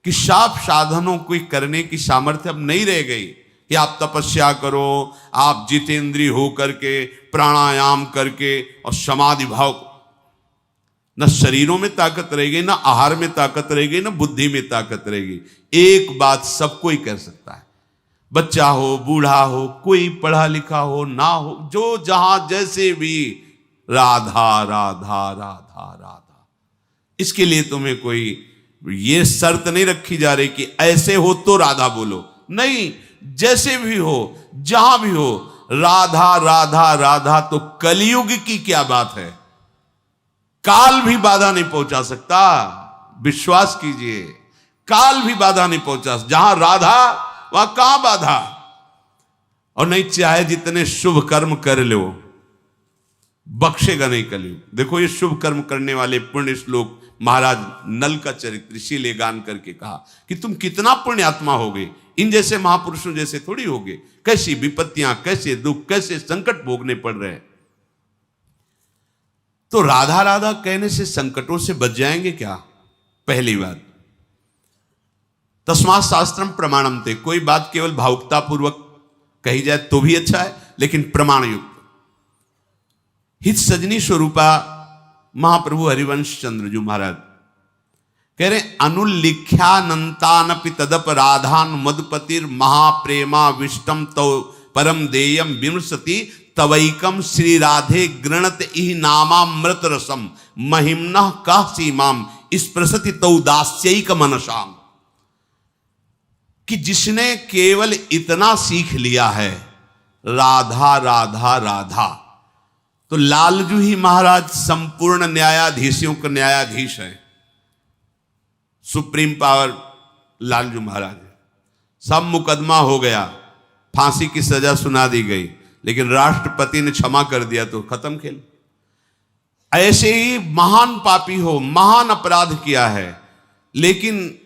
कि शाप साधनों को करने की सामर्थ्य अब नहीं रह गई कि आप तपस्या करो, आप जितेंद्रिय हो करके प्राणायाम करके और समाधि भाव, न शरीरों में ताकत रहेगी, न आहार में ताकत रहेगी, न बुद्धि में ताकत रहेगी। एक बात सबको ही कर सकता है, बच्चा हो, बूढ़ा हो, कोई पढ़ा लिखा हो ना हो, जो जहां जैसे भी, राधा राधा राधा राधा। इसके लिए तुम्हें कोई ये शर्त नहीं रखी जा रही कि ऐसे हो तो राधा बोलो, नहीं, जैसे भी हो, जहां भी हो, राधा राधा राधा। तो कलयुग की क्या बात है, काल भी बाधा नहीं पहुंचा सकता, विश्वास कीजिए, काल भी बाधा नहीं पहुंचा। जहां राधा वहां कहां बाधा। और नहीं चाहे जितने शुभ कर्म कर लो, बख्शेगा नहीं कलयुग। देखो ये शुभ कर्म करने वाले पुण्य श्लोक महाराज नल का चरित्र इसीलिए गान करके कहा कि तुम कितना पुण्यात्मा होगे, इन जैसे महापुरुषों जैसे थोड़ी होगे। कैसी विपत्तियां, कैसे दुख, कैसे संकट भोगने पड़ रहे हैं। तो राधा राधा कहने से संकटों से बच जाएंगे क्या? पहली बात, तस्मात् शास्त्रम प्रमाणम थे। कोई बात केवल भावुकता पूर्वक कही जाए तो भी अच्छा है, लेकिन प्रमाण युक्त। हित सजनी स्वरूपा महाप्रभु हरिवंश चंद्रजू महाराज कह रहे, अनुल्लिख्यानंतानपि तदप राधान मधुपतिर महाप्रेमा विष्टम तो परम देयम विमृशति तवैकम श्री राधे गृणत इह नामामृत रसम महिम्नः कः सीमाम स्पृशति तौ दास्यैक मनसाम। कि जिसने केवल इतना सीख लिया है, राधा राधा राधा, तो लालजू ही महाराज संपूर्ण न्यायाधीशों का न्यायाधीश है, सुप्रीम पावर लालजू महाराज है। सब मुकदमा हो गया, फांसी की सजा सुना दी गई, लेकिन राष्ट्रपति ने क्षमा कर दिया तो खत्म खेल। ऐसे ही महान पापी हो, महान अपराध किया है, लेकिन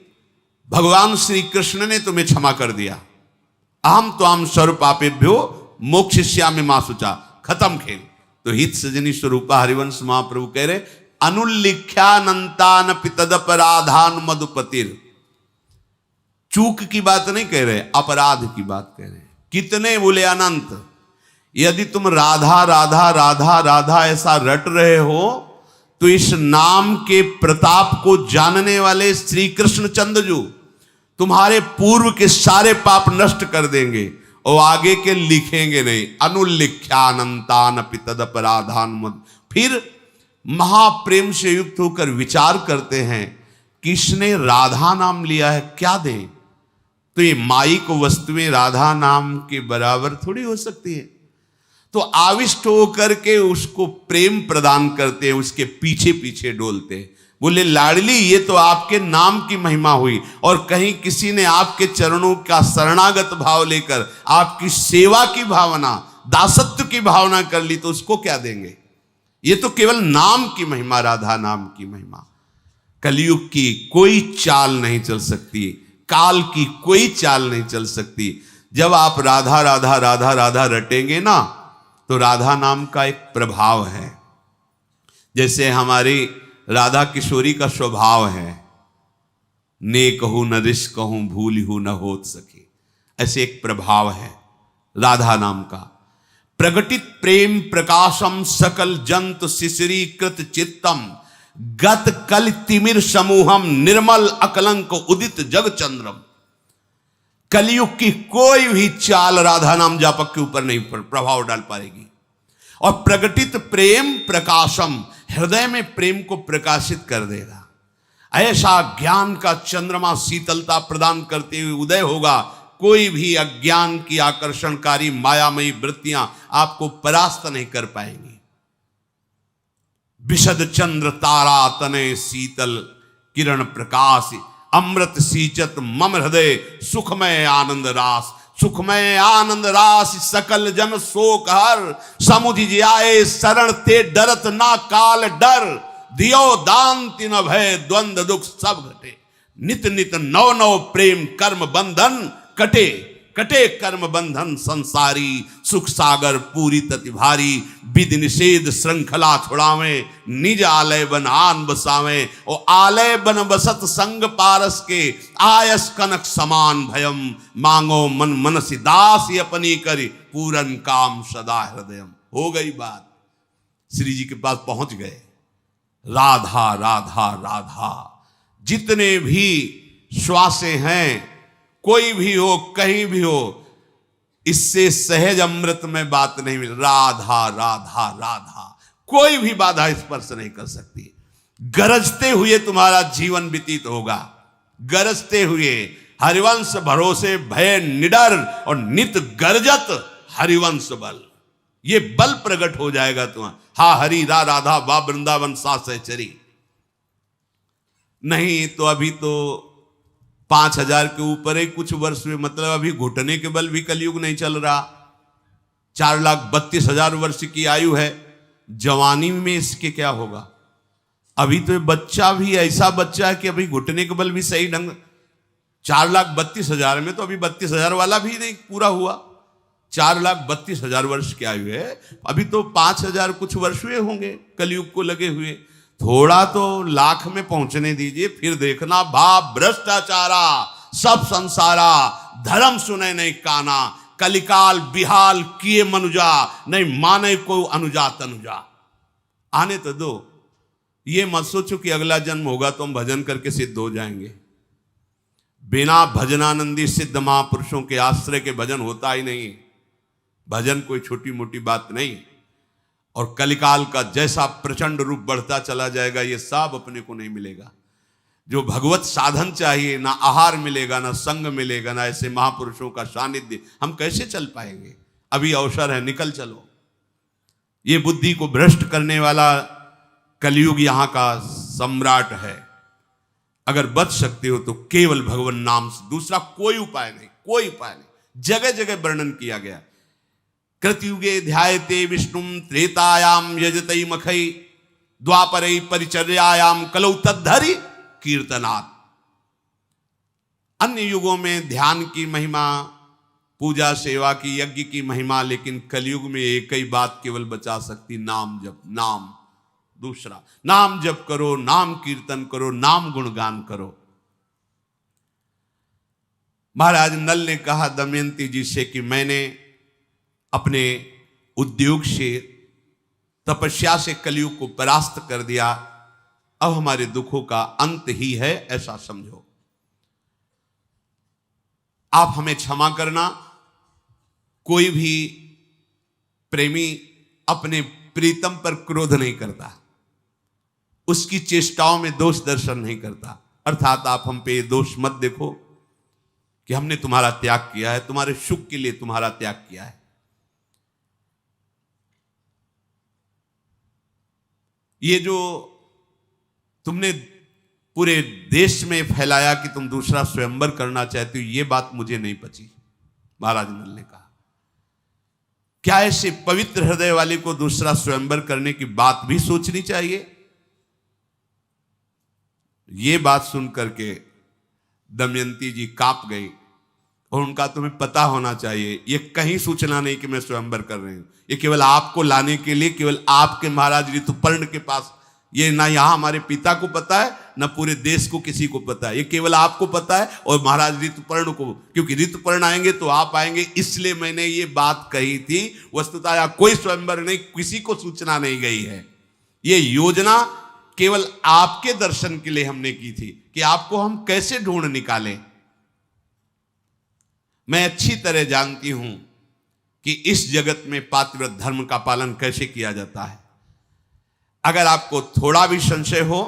भगवान श्री कृष्ण ने तुम्हें क्षमा कर दिया। अहम त्वाम सर्व पापेभ्यो मोक्षयिष्यामि मा शुचा, खत्म खेल। तो हित सजनी स्वरूपा हरिवंश महाप्रभु कह रहे, अनुल्लिख्यानंतानपि तदपराधान मधुपतिर। चूक की बात नहीं कह रहे, अपराध की बात कह रहे। कितने बोले? अनंत। यदि तुम राधा राधा राधा राधा ऐसा रट रहे हो, तो इस नाम के प्रताप को जानने वाले श्री कृष्ण चंद्रजू तुम्हारे पूर्व के सारे पाप नष्ट कर देंगे और आगे के लिखेंगे नहीं। अनुल्लिख्यानंतानपि तदपराधान मद। फिर महाप्रेम से युक्त होकर विचार करते हैं कि इसने राधा नाम लिया है, क्या दें? तो ये माईक वस्तुएं राधा नाम के बराबर थोड़ी हो सकती है। तो आविष्ट होकर के उसको प्रेम प्रदान करते हैं, उसके पीछे पीछे डोलते हैं। बोले लाडली, ये तो आपके नाम की महिमा हुई, और कहीं किसी ने आपके चरणों का शरणागत भाव लेकर आपकी सेवा की भावना दासत्व की भावना कर ली तो उसको क्या देंगे? ये तो केवल नाम की महिमा, राधा नाम की महिमा। कलयुग की कोई चाल नहीं चल सकती, काल की कोई चाल नहीं चल सकती। जब आप राधा राधा राधा राधा रटेंगे ना, तो राधा नाम का एक प्रभाव है। जैसे हमारी राधा किशोरी का स्वभाव है, ने कहूं न रिस कहूं भूल हूं न होत सके, ऐसे एक प्रभाव है राधा नाम का। प्रगटित प्रेम प्रकाशम सकल जंतु शिशिरीकृत चित्तम गत कल तिमिर समूहम निर्मल अकलंक उदित जग चंद्रम। कलयुग की कोई भी चाल राधा नाम जापक के ऊपर नहीं प्रभाव डाल पाएगी। और प्रगटित प्रेम प्रकाशम, हृदय में प्रेम को प्रकाशित कर देगा। ऐसा ज्ञान का चंद्रमा शीतलता प्रदान करते हुए उदय होगा, कोई भी अज्ञान की आकर्षणकारी मायामयी वृत्तियां आपको परास्त नहीं कर पाएंगी। विशद चंद्र तारा तने शीतल किरण प्रकाश अमृत सींचत मम हृदय सुखमय आनंद रास। सुखमय आनंद रास सकल जन शोक हर समुझ आए शरण ते डरत ना काल डर। दियो दान तिन भय द्वंद दुख सब घटे नित नित नव नव प्रेम कर्म बंधन कटे। कटे कर्म बंधन संसारी सुख सागर पूरी तति भारी। विधि निषेध श्रृंखला छुड़ावे निज आलय बन आन बसावे। ओ आलय बन बसत संग पारस के आयस कनक समान भयम। मांगो मन मनसी दास अपनी करी पूरन काम सदा हृदयम। हो गई बात, श्री जी के पास पहुंच गए। राधा राधा राधा, जितने भी श्वासें हैं, कोई भी हो कहीं भी हो, इससे सहज अमृत में बात नहीं मिल। राधा राधा राधा, कोई भी बाधा स्पर्श नहीं कर सकती। गरजते हुए तुम्हारा जीवन व्यतीत होगा, गरजते हुए। हरिवंश भरोसे भय निडर और नित गरजत हरिवंश बल, ये बल प्रकट हो जाएगा तुम्हारा। हा हरि रा राधा वा वृंदावन सा सहचरी। नहीं तो अभी तो 5000 के ऊपर ही कुछ वर्ष में, मतलब अभी घुटने के बल भी कलयुग नहीं चल रहा। 4,32,000 वर्ष की आयु है। जवानी में इसके क्या होगा? अभी तो बच्चा भी ऐसा बच्चा है कि अभी घुटने के बल भी सही ढंग। 4,32,000 में तो अभी 32,000 वाला भी नहीं पूरा हुआ। 4,32,000 वर्ष की आयु है, अभी तो 5,000 कुछ वर्ष हुए होंगे कलयुग को लगे हुए। थोड़ा तो लाख में पहुंचने दीजिए, फिर देखना। भाव भ्रष्टाचारा सब संसारा धर्म सुने नहीं काना। कलिकाल बिहाल किए मनुजा नहीं माने को अनुजा तनुजा। आने तो दो, ये मत सोचो कि अगला जन्म होगा तो हम भजन करके सिद्ध हो जाएंगे। बिना भजनानंदी सिद्ध महापुरुषों के आश्रय के भजन होता ही नहीं। भजन कोई छोटी मोटी बात नहीं। और कलिकाल का जैसा प्रचंड रूप बढ़ता चला जाएगा, ये सब अपने को नहीं मिलेगा। जो भगवत साधन चाहिए, ना आहार मिलेगा, ना संग मिलेगा, ना ऐसे महापुरुषों का सानिध्य, हम कैसे चल पाएंगे? अभी अवसर है, निकल चलो। ये बुद्धि को भ्रष्ट करने वाला कलयुग यहाँ का सम्राट है। अगर बच सकते हो तो केवल भगवान नाम से, दूसरा कोई उपाय नहीं, कोई उपाय नहीं। जगह जगह वर्णन किया गया। कृतयुगे ध्यायते विष्णुम त्रेतायाम यजतई मखई द्वापरई परिचर्यायाम कलौ तद्धरि कीर्तनात्। अन्य युगों में ध्यान की महिमा, पूजा सेवा की, यज्ञ की महिमा, लेकिन कलयुग में एक ही बात केवल बचा सकती, नाम जप। नाम, दूसरा नाम जप करो, नाम कीर्तन करो, नाम गुणगान करो। महाराज नल ने कहा दमयंती जी से कि मैंने अपने उद्योग से, तपस्या से कलयुग को परास्त कर दिया, अब हमारे दुखों का अंत ही है, ऐसा समझो। आप हमें क्षमा करना। कोई भी प्रेमी अपने प्रीतम पर क्रोध नहीं करता, उसकी चेष्टाओं में दोष दर्शन नहीं करता। अर्थात आप हम पे दोष मत देखो कि हमने तुम्हारा त्याग किया है, तुम्हारे सुख के लिए तुम्हारा त्याग किया है। ये जो तुमने पूरे देश में फैलाया कि तुम दूसरा स्वयंवर करना चाहते हो, ये बात मुझे नहीं पची, महाराज नल ने कहा। क्या ऐसे पवित्र हृदय वाले को दूसरा स्वयंवर करने की बात भी सोचनी चाहिए? ये बात सुन करके दमयंती जी कांप गई और उनका तुम्हें पता होना चाहिए, ये कहीं सूचना नहीं कि मैं स्वयंवर कर रही हूं। ये केवल आपको लाने के लिए, केवल आपके महाराज ऋतुपर्ण के पास, ये ना यहां हमारे पिता को पता है, ना पूरे देश को किसी को पता है, ये केवल आपको पता है और महाराज ऋतुपर्ण को, क्योंकि ऋतुपर्ण आएंगे तो आप आएंगे, इसलिए मैंने ये बात कही थी। वस्तुतः यहाँ कोई स्वयंवर नहीं, किसी को सूचना नहीं गई है। ये योजना केवल आपके दर्शन के लिए हमने की थी कि आपको हम कैसे ढूंढ निकालें। मैं अच्छी तरह जानती हूं कि इस जगत में पातिव्रत धर्म का पालन कैसे किया जाता है। अगर आपको थोड़ा भी संशय हो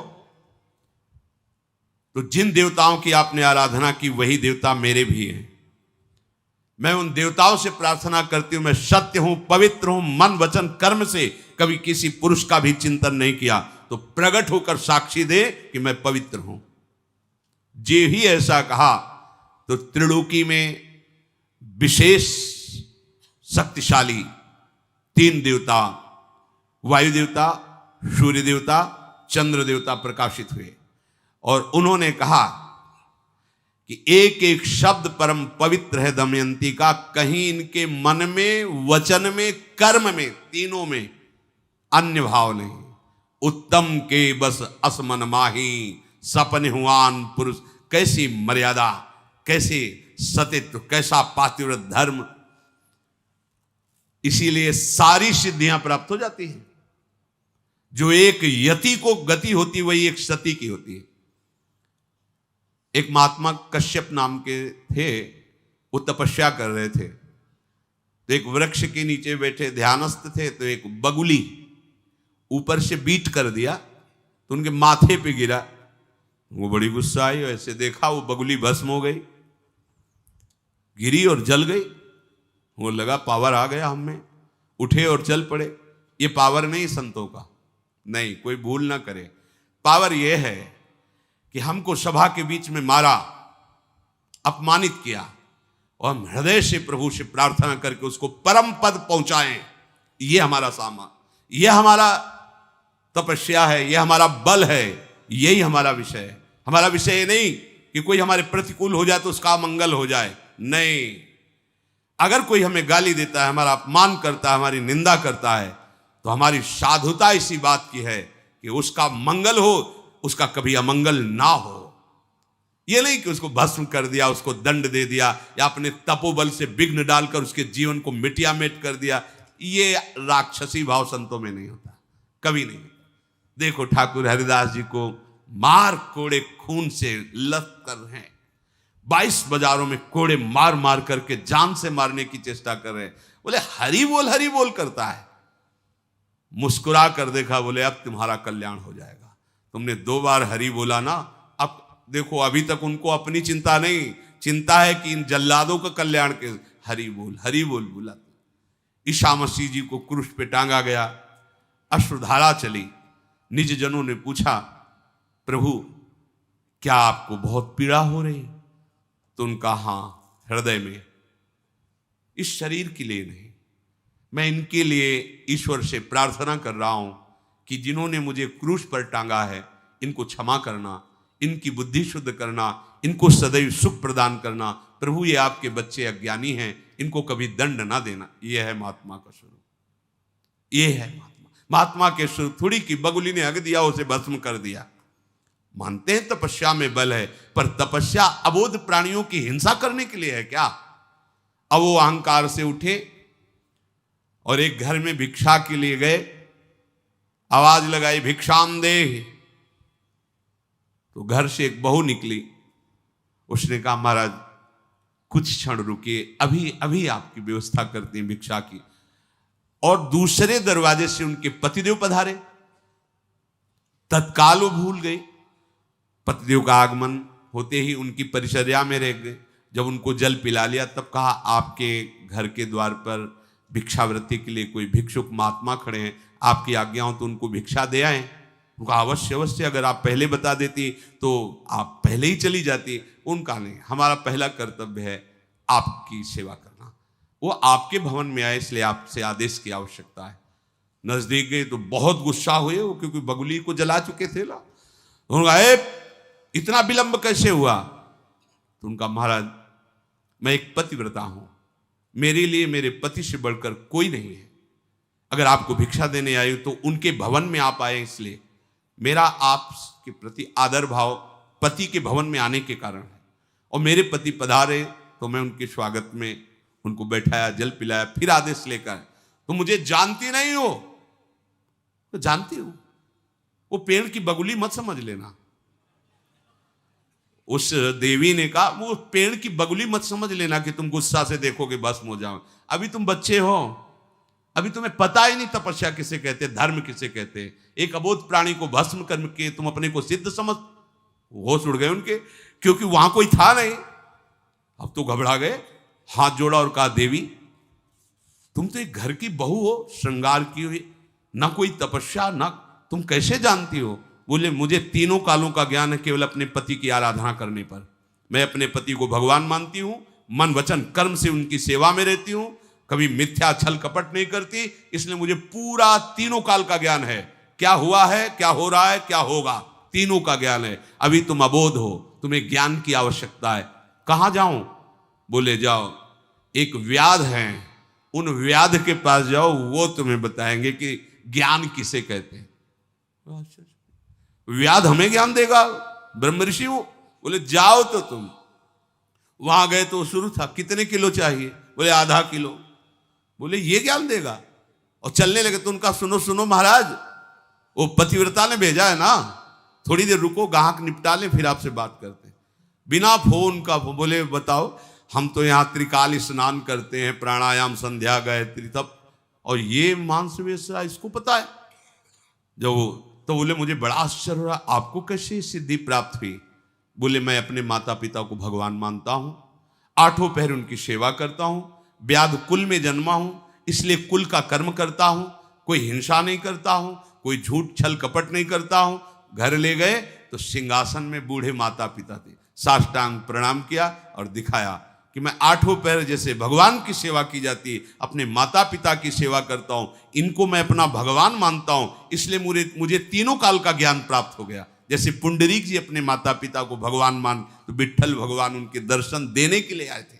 तो जिन देवताओं की आपने आराधना की वही देवता मेरे भी हैं। मैं उन देवताओं से प्रार्थना करती हूं, मैं सत्य हूं, पवित्र हूं, मन वचन कर्म से कभी किसी पुरुष का भी चिंतन नहीं किया, तो प्रकट होकर साक्षी दे कि मैं पवित्र हूं। जे ही ऐसा कहा तो त्रिलोकी में विशेष शक्तिशाली 3 देवता, वायु देवता, सूर्य देवता, चंद्र देवता प्रकाशित हुए और उन्होंने कहा कि एक एक शब्द परम पवित्र है दमयंती का, कहीं इनके मन में, वचन में, कर्म में, तीनों में अन्य भाव नहीं। उत्तम के बस असमन माही, सपन हुआन पुरुष। कैसी मर्यादा, कैसे सतित्व, कैसा पातिव्रत धर्म। इसीलिए सारी सिद्धियां प्राप्त हो जाती हैं। जो एक यति को गति होती वही एक सती की होती है। एक महात्मा कश्यप नाम के थे, वो तपस्या कर रहे थे, तो एक वृक्ष के नीचे बैठे ध्यानस्थ थे, तो एक बगुली ऊपर से बीट कर दिया तो उनके माथे पे गिरा। वो बड़ी गुस्सा आई, ऐसे देखा वो बगुली भस्म हो गई, गिरी और जल गई। वो लगा पावर आ गया हम में, उठे और चल पड़े। ये पावर नहीं संतों का, नहीं, कोई भूल ना करे। पावर ये है कि हमको सभा के बीच में मारा, अपमानित किया, और हम हृदय से प्रभु से प्रार्थना करके उसको परम पद पहुंचाएं। ये हमारा सामान, ये हमारा तपस्या है, ये हमारा बल है, यही हमारा विषय है। हमारा विषय ये नहीं कि कोई हमारे प्रतिकूल हो जाए तो उसका मंगल हो जाए, नहीं। अगर कोई हमें गाली देता है, हमारा अपमान करता है, हमारी निंदा करता है, तो हमारी साधुता इसी बात की है कि उसका मंगल हो, उसका कभी अमंगल ना हो। यह नहीं कि उसको भस्म कर दिया, उसको दंड दे दिया, या अपने तपोबल से विघ्न डालकर उसके जीवन को मिटियामेट कर दिया। ये राक्षसी भाव संतों में नहीं होता, कभी नहीं। देखो ठाकुर हरिदास जी को मार कोड़े खून से लत कर रहे हैं, 22 बाजारों में कोड़े मार मार करके जान से मारने की चेष्टा कर रहे हैं। बोले हरि बोल करता है। मुस्कुरा कर देखा, बोले अब तुम्हारा कल्याण हो जाएगा। तुमने 2 बार हरि बोला ना, अब देखो अभी तक उनको अपनी चिंता नहीं, चिंता है कि इन जल्लादों का कल्याण के। हरि बोल बोला। ईसा मसीह जी को क्रूस पे टांगा गया, अश्रुधारा चली। निज जनों ने पूछा, प्रभु क्या आपको बहुत पीड़ा हो रही? तो उनका हाँ, हृदय में। इस शरीर के लिए नहीं, मैं इनके लिए ईश्वर से प्रार्थना कर रहा हूं कि जिन्होंने मुझे क्रूस पर टांगा है, इनको क्षमा करना, इनकी बुद्धि शुद्ध करना, इनको सदैव सुख प्रदान करना। प्रभु ये आपके बच्चे अज्ञानी हैं, इनको कभी दंड ना देना। यह है महात्मा का स्वरूप, ये है महात्मा के स्वरूप। थोड़ी की बगुली ने हग दिया, उसे भस्म कर दिया। मानते हैं तपस्या में बल है, पर तपस्या अबोध प्राणियों की हिंसा करने के लिए है क्या? अब वो अहंकार से उठे और एक घर में भिक्षा के लिए गए, आवाज लगाई भिक्षाम दे। तो घर से एक बहू निकली, उसने कहा महाराज कुछ क्षण रुकिए, अभी अभी आपकी व्यवस्था करते हैं भिक्षा की। और दूसरे दरवाजे से उनके पतिदेव पधारे, तत्काल वो भूल गए। पतिदेव का आगमन होते ही उनकी परिचर्या में रह गए। जब उनको जल पिला लिया तब कहा, आपके घर के द्वार पर भिक्षावृत्ति के लिए कोई भिक्षुक महात्मा खड़े हैं, आपकी आज्ञा हो तो उनको भिक्षा दे आए। उनका अवश्य अवश्य, अगर आप पहले बता देती तो आप पहले ही चली जाती। उनका नहीं, हमारा पहला कर्तव्य है आपकी सेवा करना। वो आपके भवन में आए, इसलिए आपसे आदेश की आवश्यकता है। नजदीक गए तो बहुत गुस्सा हुए वो, क्योंकि बगुली को जला चुके थे ला। इतना विलंब कैसे हुआ? तो उनका, महाराज मैं एक पतिव्रता हूं, मेरे लिए मेरे पति से बढ़कर कोई नहीं है। अगर आपको भिक्षा देने आए तो उनके भवन में आप आए, इसलिए मेरा आपके प्रति आदर भाव पति के भवन में आने के कारण है। और मेरे पति पधारे तो मैं उनके स्वागत में उनको बैठाया, जल पिलाया, फिर आदेश लेकर। तो मुझे जानती नहीं हो? तो जानती हूं। वो पेड़ की बगुली मत समझ लेना। उस देवी ने कहा वो पेड़ की बगुली मत समझ लेना कि तुम गुस्सा से देखोगे भस्म हो जाओ। अभी तुम बच्चे हो, अभी तुम्हें पता ही नहीं तपस्या किसे कहते, धर्म किसे कहते। एक अबोध प्राणी को भस्म करके तुम अपने को सिद्ध समझ। होश उड़ गए उनके, क्योंकि वहां कोई था नहीं। अब तो घबरा गए, हाथ जोड़ा और कहा, देवी तुम तो एक घर की बहू हो, श्रृंगार की हुई, ना कोई तपस्या, ना तुम कैसे जानती हो? बोले मुझे तीनों कालों का ज्ञान है, केवल अपने पति की आराधना करने पर। मैं अपने पति को भगवान मानती हूं, मन वचन कर्म से उनकी सेवा में रहती हूं, कभी मिथ्या छल कपट नहीं करती, इसलिए मुझे पूरा तीनों काल का ज्ञान है। क्या हुआ है, क्या हो रहा है, क्या होगा, तीनों का ज्ञान है। अभी तुम अबोध हो, तुम्हें ज्ञान की आवश्यकता है। कहां जाऊं? बोले जाओ, एक व्याध है, उन व्याध के पास जाओ, वो तुम्हें बताएंगे कि ज्ञान किसे कहते हैं। व्याध हमें ज्ञान देगा? ब्रह्म ऋषि वो। बोले जाओ। तो तुम वहां गए तो शुरू था, कितने किलो चाहिए? बोले आधा किलो। बोले ये ज्ञान देगा? और चलने लगे तो उनका, सुनो सुनो महाराज, वो पतिव्रता ने भेजा है ना, थोड़ी देर रुको, गाहक निपटा ले, फिर आपसे बात करते हैं। बिना फोन का बोले बताओ, हम तो यहाँ त्रिकाल स्नान करते हैं, प्राणायाम, संध्या, गायत्री, तब, और ये मांस वेश्या इसको पता है? जब तो बोले मुझे बड़ा आश्चर्य हो रहा, आपको कैसे सिद्धि प्राप्त हुई? बोले मैं अपने माता पिता को भगवान मानता हूं, आठों पहर उनकी सेवा करता हूं, व्याध कुल में जन्मा हूं, इसलिए कुल का कर्म करता हूं, कोई हिंसा नहीं करता हूं, कोई झूठ छल कपट नहीं करता हूं। घर ले गए तो सिंहासन में बूढ़े माता पिता थे, साष्टांग प्रणाम किया और दिखाया कि मैं आठों पहर जैसे भगवान की सेवा की जाती है, अपने माता पिता की सेवा करता हूं, इनको मैं अपना भगवान मानता हूं, इसलिए मुझे तीनों काल का ज्ञान प्राप्त हो गया। जैसे पुंडरीक जी अपने माता पिता को भगवान मान, तो विट्ठल भगवान उनके दर्शन देने के लिए आए थे।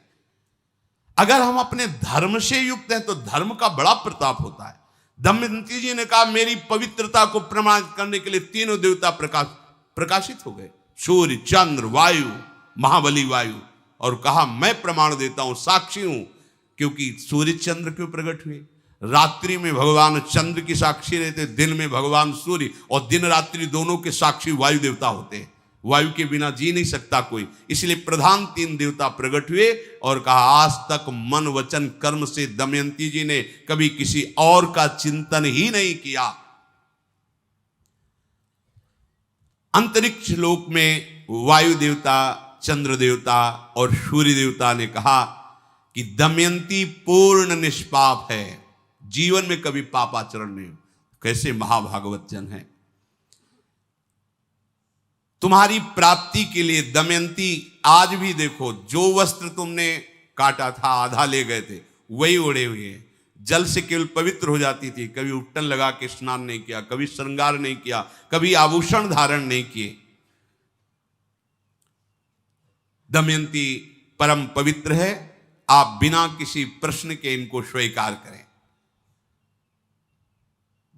अगर हम अपने धर्म से युक्त हैं तो धर्म का बड़ा प्रताप होता है। दमयंती जी ने कहा मेरी पवित्रता को प्रमाणित करने के लिए तीनों देवता प्रकाशित हो गए, सूर्य, चंद्र, वायु, महाबली वायु, और कहा मैं प्रमाण देता हूं, साक्षी हूं। क्योंकि सूर्य चंद्र क्यों प्रकट हुए? रात्रि में भगवान चंद्र की साक्षी रहते, दिन में भगवान सूर्य, और दिन रात्रि दोनों के साक्षी वायु देवता होते हैं। वायु के बिना जी नहीं सकता कोई, इसलिए प्रधान तीन देवता प्रकट हुए और कहा आज तक मन वचन कर्म से दमयंती जी ने कभी किसी और का चिंतन ही नहीं किया। अंतरिक्ष लोक में वायु देवता, चंद्र देवता और सूर्य देवता ने कहा कि दमयंती पूर्ण निष्पाप है, जीवन में कभी पापाचरण नहीं। कैसे महाभागवत जन है। तुम्हारी प्राप्ति के लिए दमयंती आज भी देखो, जो वस्त्र तुमने काटा था आधा ले गए थे वही ओढ़े हुए हैं। जल से केवल पवित्र हो जाती थी, कभी उट्टन लगा के स्नान नहीं किया, कभी श्रृंगार नहीं किया, कभी आभूषण धारण नहीं किए। दमयंती परम पवित्र है, आप बिना किसी प्रश्न के इनको स्वीकार करें।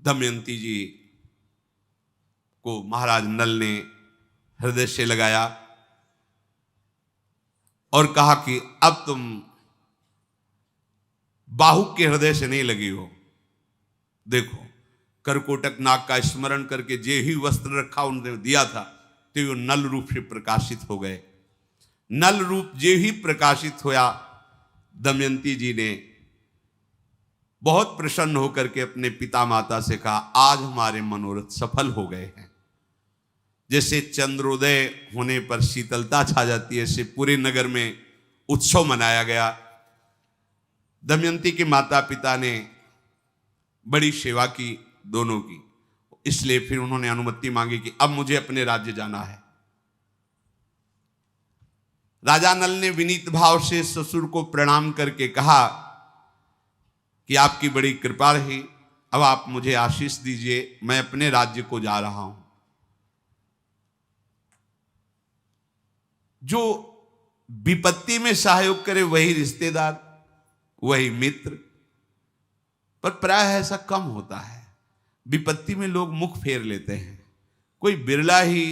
दमयंती जी को महाराज नल ने हृदय से लगाया और कहा कि अब तुम बाहुक के हृदय से नहीं लगी हो। देखो करकोटक नाग का स्मरण करके जे ही वस्त्र रखा उन्होंने दिया था तो वो नल रूप से प्रकाशित हो गए। नल रूप जे ही प्रकाशित होया, दमयंती जी ने बहुत प्रसन्न होकर के अपने पिता माता से कहा आज हमारे मनोरथ सफल हो गए हैं। जैसे चंद्रोदय होने पर शीतलता छा जाती है, ऐसे पूरे नगर में उत्सव मनाया गया। दमयंती के माता पिता ने बड़ी सेवा की दोनों की, इसलिए फिर उन्होंने अनुमति मांगी कि अब मुझे अपने राज्य जाना है। राजा नल ने विनीत भाव से ससुर को प्रणाम करके कहा कि आपकी बड़ी कृपा रही, अब आप मुझे आशीष दीजिए, मैं अपने राज्य को जा रहा हूं। जो विपत्ति में सहयोग करे वही रिश्तेदार, वही मित्र, पर प्रायः ऐसा कम होता है। विपत्ति में लोग मुख फेर लेते हैं। कोई बिरला ही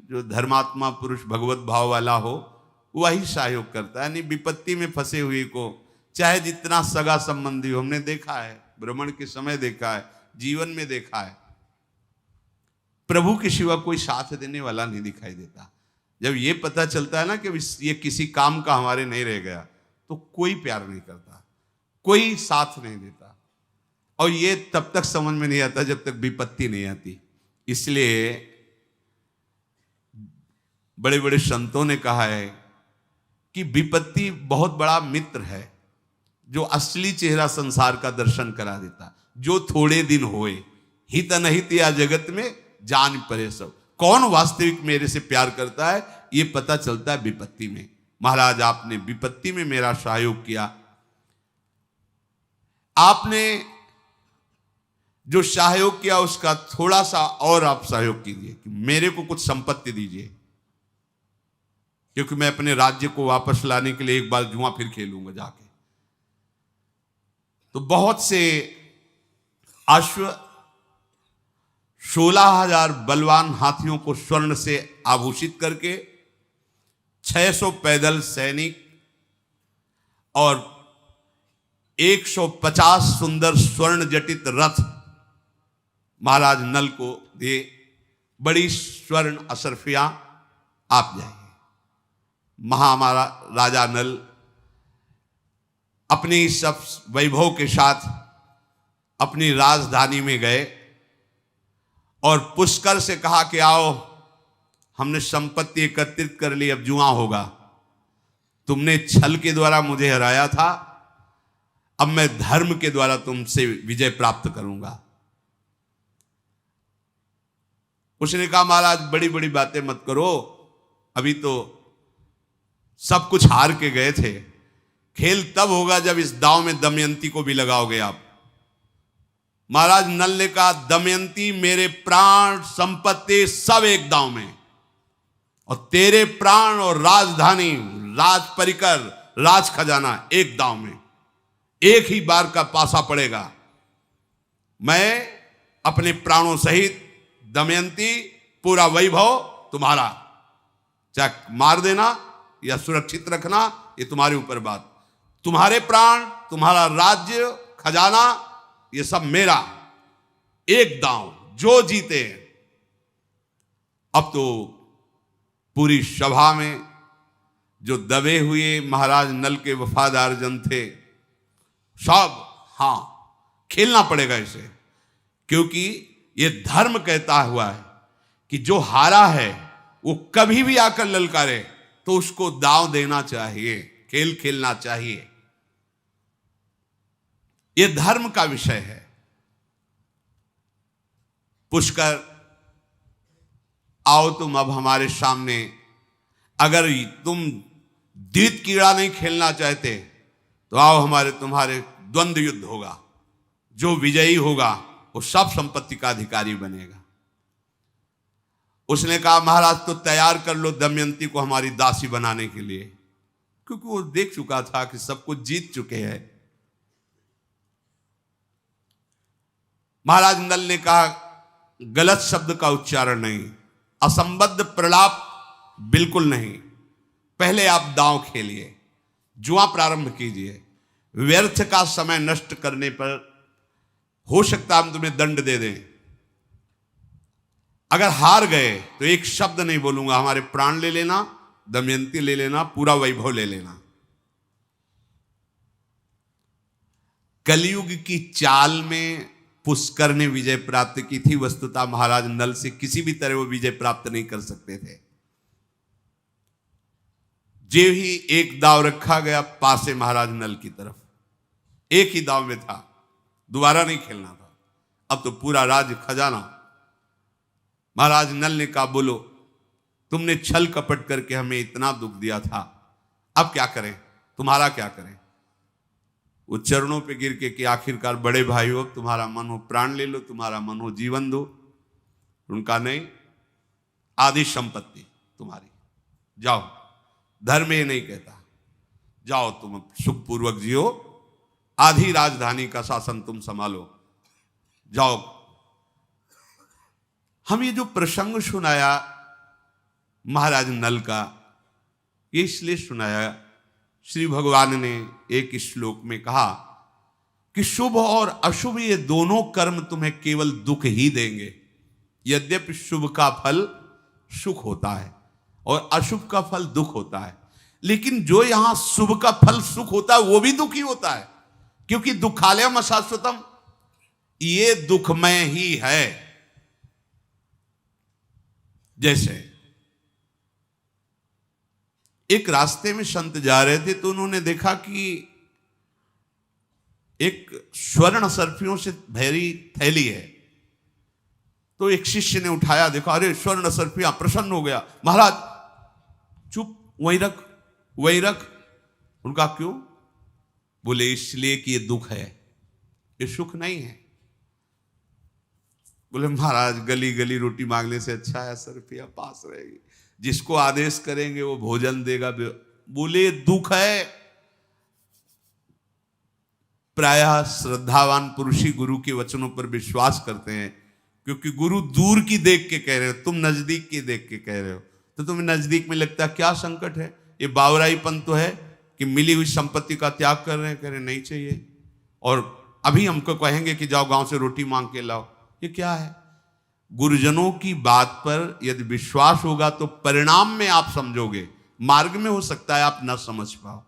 जो धर्मात्मा पुरुष भगवत भाव वाला हो वही सहयोग करता है। नहीं, विपत्ति में फंसे हुए को चाहे जितना सगा संबंधी हो, हमने देखा है, भ्रमण के समय देखा है, जीवन में देखा है, प्रभु के सिवा कोई साथ देने वाला नहीं दिखाई देता। जब ये पता चलता है ना कि ये किसी काम का हमारे नहीं रह गया, तो कोई प्यार नहीं करता, कोई साथ नहीं देता। और ये तब तक समझ में नहीं आता जब तक विपत्ति नहीं आती। इसलिए बड़े बड़े संतों ने कहा है कि विपत्ति बहुत बड़ा मित्र है, जो असली चेहरा संसार का दर्शन करा देता। जो थोड़े दिन होए, हित अनहित या जगत में जान परे सब। कौन वास्तविक मेरे से प्यार करता है ये पता चलता है विपत्ति में। महाराज, आपने विपत्ति में मेरा सहयोग किया। आपने जो सहयोग किया उसका थोड़ा सा और आप सहयोग कीजिए कि मेरे को कुछ संपत्ति दीजिए, क्योंकि मैं अपने राज्य को वापस लाने के लिए एक बार जुआ फिर खेलूंगा जाके। तो बहुत से अश्व, 16,000 बलवान हाथियों को स्वर्ण से आभूषित करके, 600 पैदल सैनिक और 150 सुंदर स्वर्ण जटित रथ महाराज नल को दिए। बड़ी स्वर्ण असरफियां आप जाइए। हमारा राजा नल अपनी सब वैभव के साथ अपनी राजधानी में गए और पुष्कर से कहा कि आओ, हमने संपत्ति एकत्रित कर ली, अब जुआ होगा। तुमने छल के द्वारा मुझे हराया था, अब मैं धर्म के द्वारा तुमसे विजय प्राप्त करूंगा। उसने कहा महाराज बड़ी बड़ी बातें मत करो, अभी तो सब कुछ हार के गए थे। खेल तब होगा जब इस दांव में दमयंती को भी लगाओगे आप। महाराज नल ने कहा दमयंती मेरे प्राण संपत्ति सब एक दांव में, और तेरे प्राण और राजधानी, राज परिकर, राज खजाना एक दांव में। एक ही बार का पासा पड़ेगा। मैं अपने प्राणों सहित दमयंती, पूरा वैभव तुम्हारा, चाहे मार देना या सुरक्षित रखना ये तुम्हारे ऊपर बात। तुम्हारे प्राण, तुम्हारा राज्य, खजाना, ये सब मेरा, एक दांव, जो जीते। अब तो पूरी सभा में जो दबे हुए महाराज नल के वफादार जन थे, सब हां खेलना पड़ेगा इसे, क्योंकि ये धर्म कहता हुआ है कि जो हारा है वो कभी भी आकर ललकारे तो उसको दांव देना चाहिए, खेल खेलना चाहिए। ये धर्म का विषय है। पुष्कर, आओ तुम अब हमारे सामने। अगर तुम द्वित कीड़ा नहीं खेलना चाहते तो आओ, तुम्हारे द्वंद्व युद्ध होगा। जो विजयी होगा वो सब संपत्ति का अधिकारी बनेगा। उसने कहा महाराज तो तैयार कर लो दमयंती को हमारी दासी बनाने के लिए, क्योंकि वो देख चुका था कि सब कुछ जीत चुके हैं। महाराज नल ने कहा गलत शब्द का उच्चारण नहीं, असंबद्ध प्रलाप बिल्कुल नहीं। पहले आप दांव खेलिए, जुआ प्रारंभ कीजिए। व्यर्थ का समय नष्ट करने पर हो सकता हम तुम्हें दंड दे दें। अगर हार गए तो एक शब्द नहीं बोलूंगा, हमारे प्राण ले लेना, दमयंती ले लेना, पूरा वैभव ले लेना। कलयुग की चाल में पुष्कर ने विजय प्राप्त की थी। वस्तुतः महाराज नल से किसी भी तरह वो विजय प्राप्त नहीं कर सकते थे। जो ही एक दाव रखा गया पासे महाराज नल की तरफ, एक ही दाव में था, दोबारा नहीं खेलना था। अब तो पूरा राज्य खजाना। महाराज नल ने कहा बोलो, तुमने छल कपट करके हमें इतना दुख दिया था, अब क्या करें, तुम्हारा क्या करें। वो चरणों पे गिर के कि आखिरकार बड़े भाई हो, तुम्हारा मन हो प्राण ले लो, तुम्हारा मन हो जीवन दो। उनका नहीं, आधी संपत्ति तुम्हारी, जाओ। धर्म ये नहीं कहता, जाओ तुम सुखपूर्वक जियो, आधी राजधानी का शासन तुम संभालो, जाओ। हम ये जो प्रसंग सुनाया महाराज नल का, ये इसलिए सुनाया, श्री भगवान ने एक श्लोक में कहा कि शुभ और अशुभ ये दोनों कर्म तुम्हें केवल दुख ही देंगे। यद्यपि शुभ का फल सुख होता है और अशुभ का फल दुख होता है, लेकिन जो यहां शुभ का फल सुख होता है वो भी दुख ही होता है, क्योंकि दुखालयम अशाश्वतम, ये दुखमय ही है। जैसे एक रास्ते में संत जा रहे थे तो उन्होंने देखा कि एक स्वर्ण सर्फियों से भरी थैली है, तो एक शिष्य ने उठाया, देखा अरे स्वर्ण सर्फियां, प्रसन्न हो गया। महाराज चुप, वहीं रख वहीं रख। उनका क्यों? बोले इसलिए कि ये दुख है, ये सुख नहीं है। बोले महाराज गली गली रोटी मांगने से अच्छा है सर्फिया पास रहेगी, जिसको आदेश करेंगे वो भोजन देगा। बोले दुख है। प्रायः श्रद्धावान पुरुष ही गुरु के वचनों पर विश्वास करते हैं, क्योंकि गुरु दूर की देख के कह रहे हो, तुम नजदीक की देख के कह रहे हो, तो तुम्हें नजदीक में लगता क्या संकट है? ये बावराईपन तो है कि मिली हुई संपत्ति का त्याग कर रहे हैं, कह रहे नहीं चाहिए, और अभी हमको कहेंगे कि जाओ गांव से रोटी मांग के लाओ। ये क्या है? गुरुजनों की बात पर यदि विश्वास होगा तो परिणाम में आप समझोगे, मार्ग में हो सकता है आप न समझ पाओ।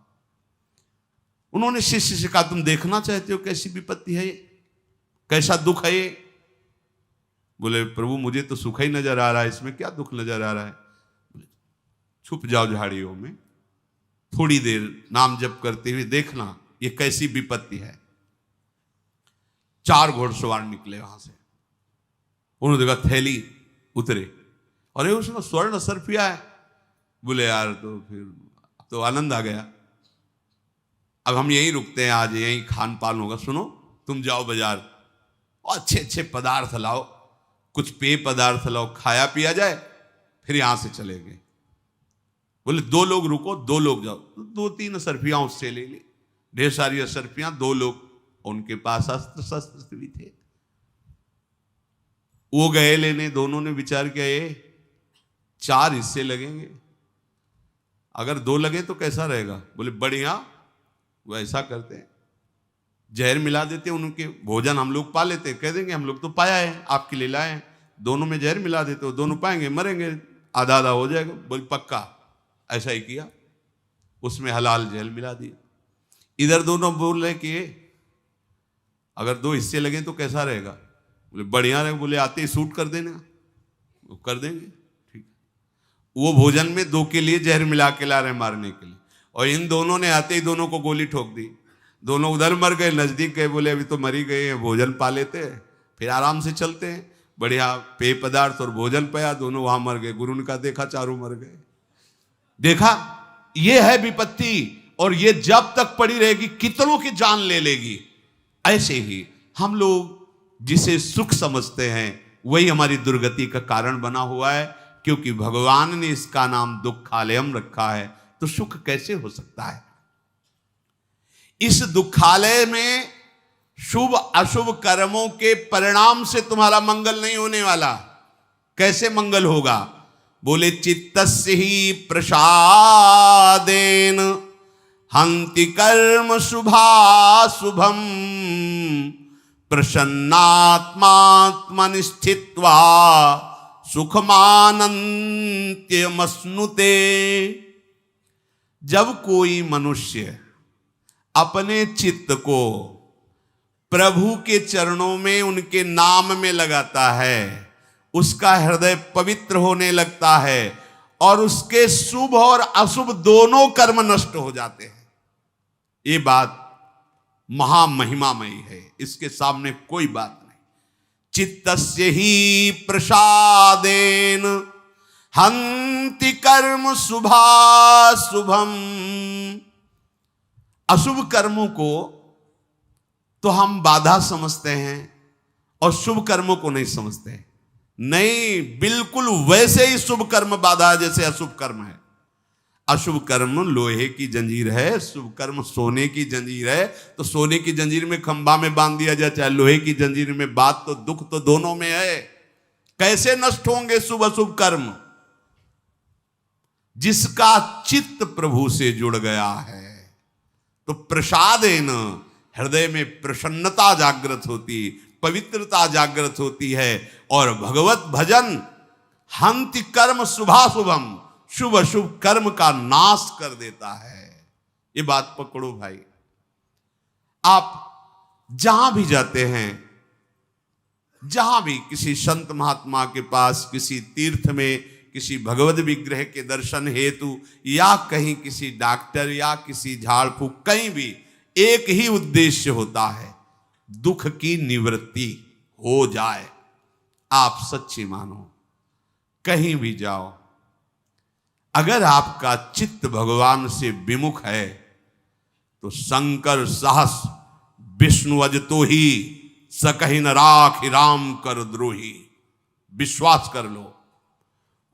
उन्होंने शिष्य से कहा तुम देखना चाहते हो कैसी विपत्ति है ये, कैसा दुख है ये? बोले प्रभु मुझे तो सुख ही नजर आ रहा है, इसमें क्या दुख नजर आ रहा है? बोले छुप जाओ झाड़ियों में, थोड़ी देर नाम जप करते हुए देखना ये कैसी विपत्ति है। 4 घोड़सवार निकले वहां से, उन्होंने देखा थैली, उतरे, अरे उसमें स्वर्ण सर्फिया है। बोले यार तो फिर तो आनंद आ गया, अब हम यहीं रुकते हैं, आज यहीं खान पान होगा। सुनो तुम जाओ बाजार और अच्छे अच्छे पदार्थ लाओ, कुछ पेय पदार्थ लाओ, खाया पिया जाए, फिर यहां से चले गए। बोले 2 लोग रुको, 2 लोग जाओ। 2-3 सर्फियां उससे ले ली, ढेर सारी सर्फियां, 2 लोग, उनके पास अस्त्र शस्त्र भी थे। वो गए लेने, दोनों ने विचार किया ये 4 हिस्से लगेंगे, अगर 2 लगे तो कैसा रहेगा? बोले बढ़िया, वो ऐसा करते हैं जहर मिला देते, उनके भोजन हम लोग पा लेते, कह देंगे हम लोग तो पाया है, आपके लिए लाए हैं, दोनों में जहर मिला देते हो, दोनों पाएंगे, मरेंगे, आधा आधा हो जाएगा। बोले पक्का। ऐसा ही किया, उसमें हलाल जहर मिला दिया। इधर दोनों बोल रहे कि अगर 2 हिस्से लगे तो कैसा रहेगा? बोले बढ़िया रहेगा। बोले आते ही शूट कर देना, वो कर देंगे, ठीक। वो भोजन में 2 के लिए जहर मिला के ला रहे मारने के लिए, और इन दोनों ने आते ही दोनों को गोली ठोक दी। दोनों उधर मर गए, नजदीक गए, बोले अभी तो मरी गए हैं, भोजन पा लेते हैं फिर आराम से चलते हैं। बढ़िया पेय पदार्थ और भोजन पाया, दोनों वहां मर गए। गुरु ने कहा देखा, चारों मर गए। देखा, ये है विपत्ति, और ये जब तक पड़ी रहेगी कितनों की जान ले लेगी। ऐसे ही हम लोग जिसे सुख समझते हैं वही हमारी दुर्गति का कारण बना हुआ है, क्योंकि भगवान ने इसका नाम दुखालयम रखा है, तो सुख कैसे हो सकता है? इस दुखालय में शुभ अशुभ कर्मों के परिणाम से तुम्हारा मंगल नहीं होने वाला। कैसे मंगल होगा? बोले चित्तस्य ही प्रसादेन हंति कर्म शुभाशुभम प्रसन्नात्मात्मनि स्थित्वा सुखमानन्त्यमश्नुते। जब कोई मनुष्य अपने चित्त को प्रभु के चरणों में, उनके नाम में लगाता है, उसका हृदय पवित्र होने लगता है और उसके शुभ और अशुभ दोनों कर्म नष्ट हो जाते हैं। ये बात महामहिमामयी है, इसके सामने कोई बात नहीं। चित्तस्य ही प्रसादेन हंति कर्म शुभाशुभम। अशुभ कर्मों को तो हम बाधा समझते हैं और शुभ कर्मों को नहीं समझते हैं। नहीं, बिल्कुल वैसे ही शुभ कर्म बाधा है जैसे अशुभ कर्म है। अशुभ कर्म लोहे की जंजीर है, शुभ कर्म सोने की जंजीर है। तो सोने की जंजीर में खंभा में बांध दिया जाए, चाहे लोहे की जंजीर में, बात तो दुख तो दोनों में है। कैसे नष्ट होंगे शुभ अशुभ कर्म? जिसका चित्त प्रभु से जुड़ गया है तो प्रसादेन हृदय में प्रसन्नता जागृत होती, पवित्रता जागृत होती है। और भगवत भजन हंति कर्म शुभाशुभम, शुभ अशुभ कर्म का नाश कर देता है। ये बात पकड़ो भाई। आप जहां भी जाते हैं, जहां भी किसी संत महात्मा के पास, किसी तीर्थ में, किसी भगवत विग्रह के दर्शन हेतु, या कहीं किसी डॉक्टर या किसी झाड़ फूक, कहीं भी एक ही उद्देश्य होता है, दुख की निवृत्ति हो जाए। आप सच्ची मानो, कहीं भी जाओ, अगर आपका चित्त भगवान से विमुख है तो शंकर सहस विष्णु अजतो ही सकहि न राख राम कर द्रोही। विश्वास कर लो,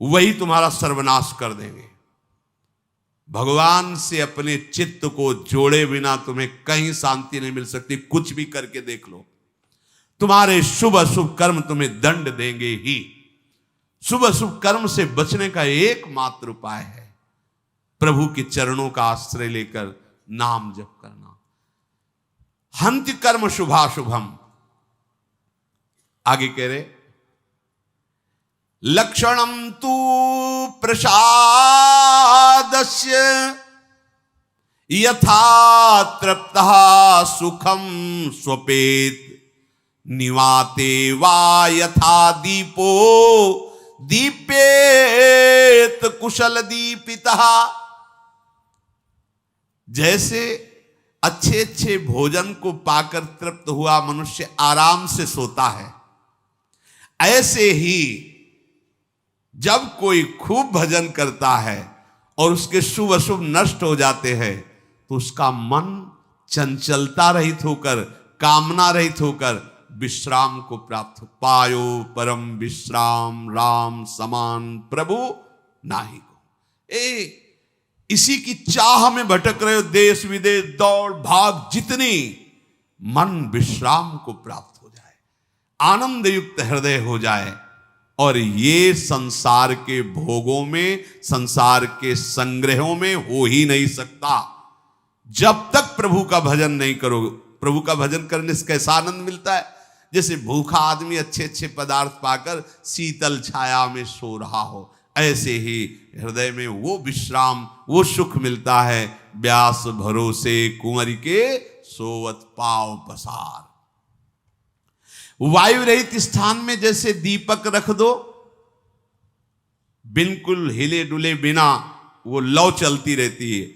वही तुम्हारा सर्वनाश कर देंगे। भगवान से अपने चित्त को जोड़े बिना तुम्हें कहीं शांति नहीं मिल सकती। कुछ भी करके देख लो, तुम्हारे शुभ अशुभ कर्म तुम्हें दंड देंगे ही। शुभ अशुभ कर्म से बचने का एकमात्र उपाय है प्रभु के चरणों का आश्रय लेकर नाम जप करना। हंति कर्म शुभाशुभम। आगे कह रहे, लक्षणम तू प्रसादस्य यथा तृप्तः सुखम स्वपेत, निवाते वा यथा दीपो दीपेत कुशल दीपितः। जैसे अच्छे अच्छे भोजन को पाकर तृप्त हुआ मनुष्य आराम से सोता है, ऐसे ही जब कोई खूब भजन करता है और उसके शुभ अशुभ नष्ट हो जाते हैं तो उसका मन चंचलता रहित होकर, कामना रहित होकर विश्राम को प्राप्त हो। पायो परम विश्राम राम समान प्रभु नाही को। इसी की चाह में भटक रहे हो, देश विदेश दौड़ भाग जितनी, मन विश्राम को प्राप्त हो जाए, आनंद युक्त हृदय हो जाए। और ये संसार के भोगों में, संसार के संग्रहों में हो ही नहीं सकता जब तक प्रभु का भजन नहीं करो। प्रभु का भजन करने से कैसा आनंद मिलता है? जैसे भूखा आदमी अच्छे अच्छे पदार्थ पाकर शीतल छाया में सो रहा हो, ऐसे ही हृदय में वो विश्राम, वो सुख मिलता है। व्यास भरोसे कुंवर के सोवत पाव पसार। वायु रहित स्थान में जैसे दीपक रख दो, बिल्कुल हिले डुले बिना वो लौ चलती रहती है।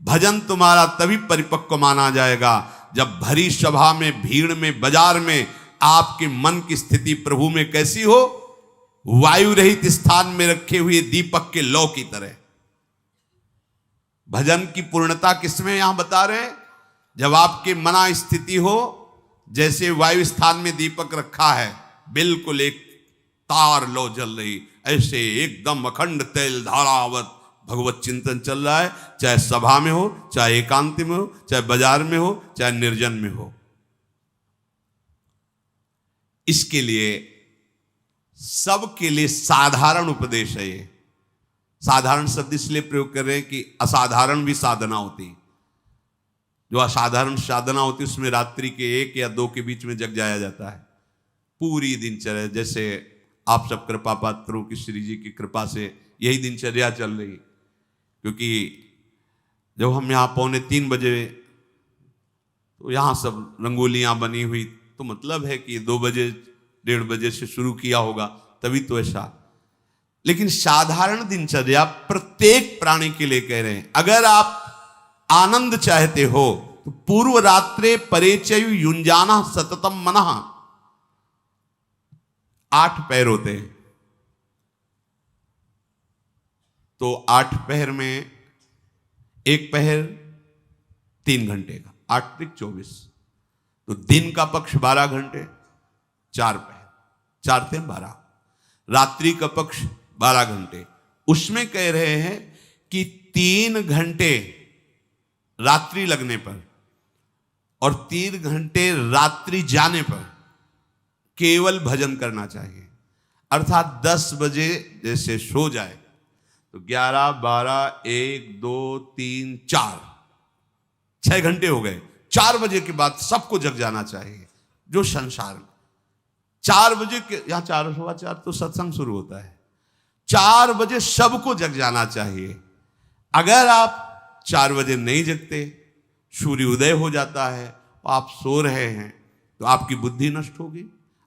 भजन तुम्हारा तभी परिपक्व माना जाएगा जब भरी सभा में, भीड़ में, बाजार में आपके मन की स्थिति प्रभु में कैसी हो? वायु रहित स्थान में रखे हुए दीपक के लौ की तरह। भजन की पूर्णता किसमें यहां बता रहे हैं? जब आपके मना स्थिति हो, जैसे वायु स्थान में दीपक रखा है, बिल्कुल एक तार लो जल रही, ऐसे एकदम अखंड तेल धारावत भगवत चिंतन चल रहा है। चाहे सभा में हो, चाहे एकांत में हो, चाहे बाजार में हो, चाहे निर्जन में हो। इसके लिए सबके लिए साधारण उपदेश है। ये साधारण शब्द इसलिए प्रयोग कर रहे हैं कि असाधारण भी साधना होती। जो असाधारण साधना होती उसमें रात्रि के 1 या 2 के बीच में जग जाया जाता है। पूरी दिनचर्या, जैसे आप सब कृपा पात्रों की, श्री जी की कृपा से यही दिनचर्या चल रही। क्योंकि जब हम यहाँ 2:45 बजे, तो यहाँ सब रंगोलियाँ बनी हुई, तो मतलब है कि 2 बजे 1:30 बजे से शुरू किया होगा, तभी तो ऐसा। लेकिन साधारण दिनचर्या प्रत्येक प्राणी के लिए कह रहे हैं। अगर आप आनंद चाहते हो तो पूर्व रात्रे परेचयु युंजाना सततम मनः। 8 पहर होते हैं, तो 8 पहर में एक पहर 3 घंटे का, 8 × 24, तो दिन का पक्ष 12 घंटे, 4 पहर, 4 × 12, रात्रि का पक्ष 12 घंटे। उसमें कह रहे हैं कि 3 घंटे रात्रि लगने पर और 3 घंटे रात्रि जाने पर केवल भजन करना चाहिए। अर्थात 10 बजे जैसे सो जाए तो 11, 12, 1, 2, 3, 4, 6 घंटे हो गए। 4 बजे के बाद सबको जग जाना चाहिए। जो संसार 4 बजे के, यहां 4, 4:15 तो सत्संग शुरू होता है, 4 बजे सबको जग जाना चाहिए। अगर आप 4 बजे नहीं जगते, सूर्य उदय हो जाता है, आप सो रहे हैं, तो आपकी बुद्धि नष्ट होगी,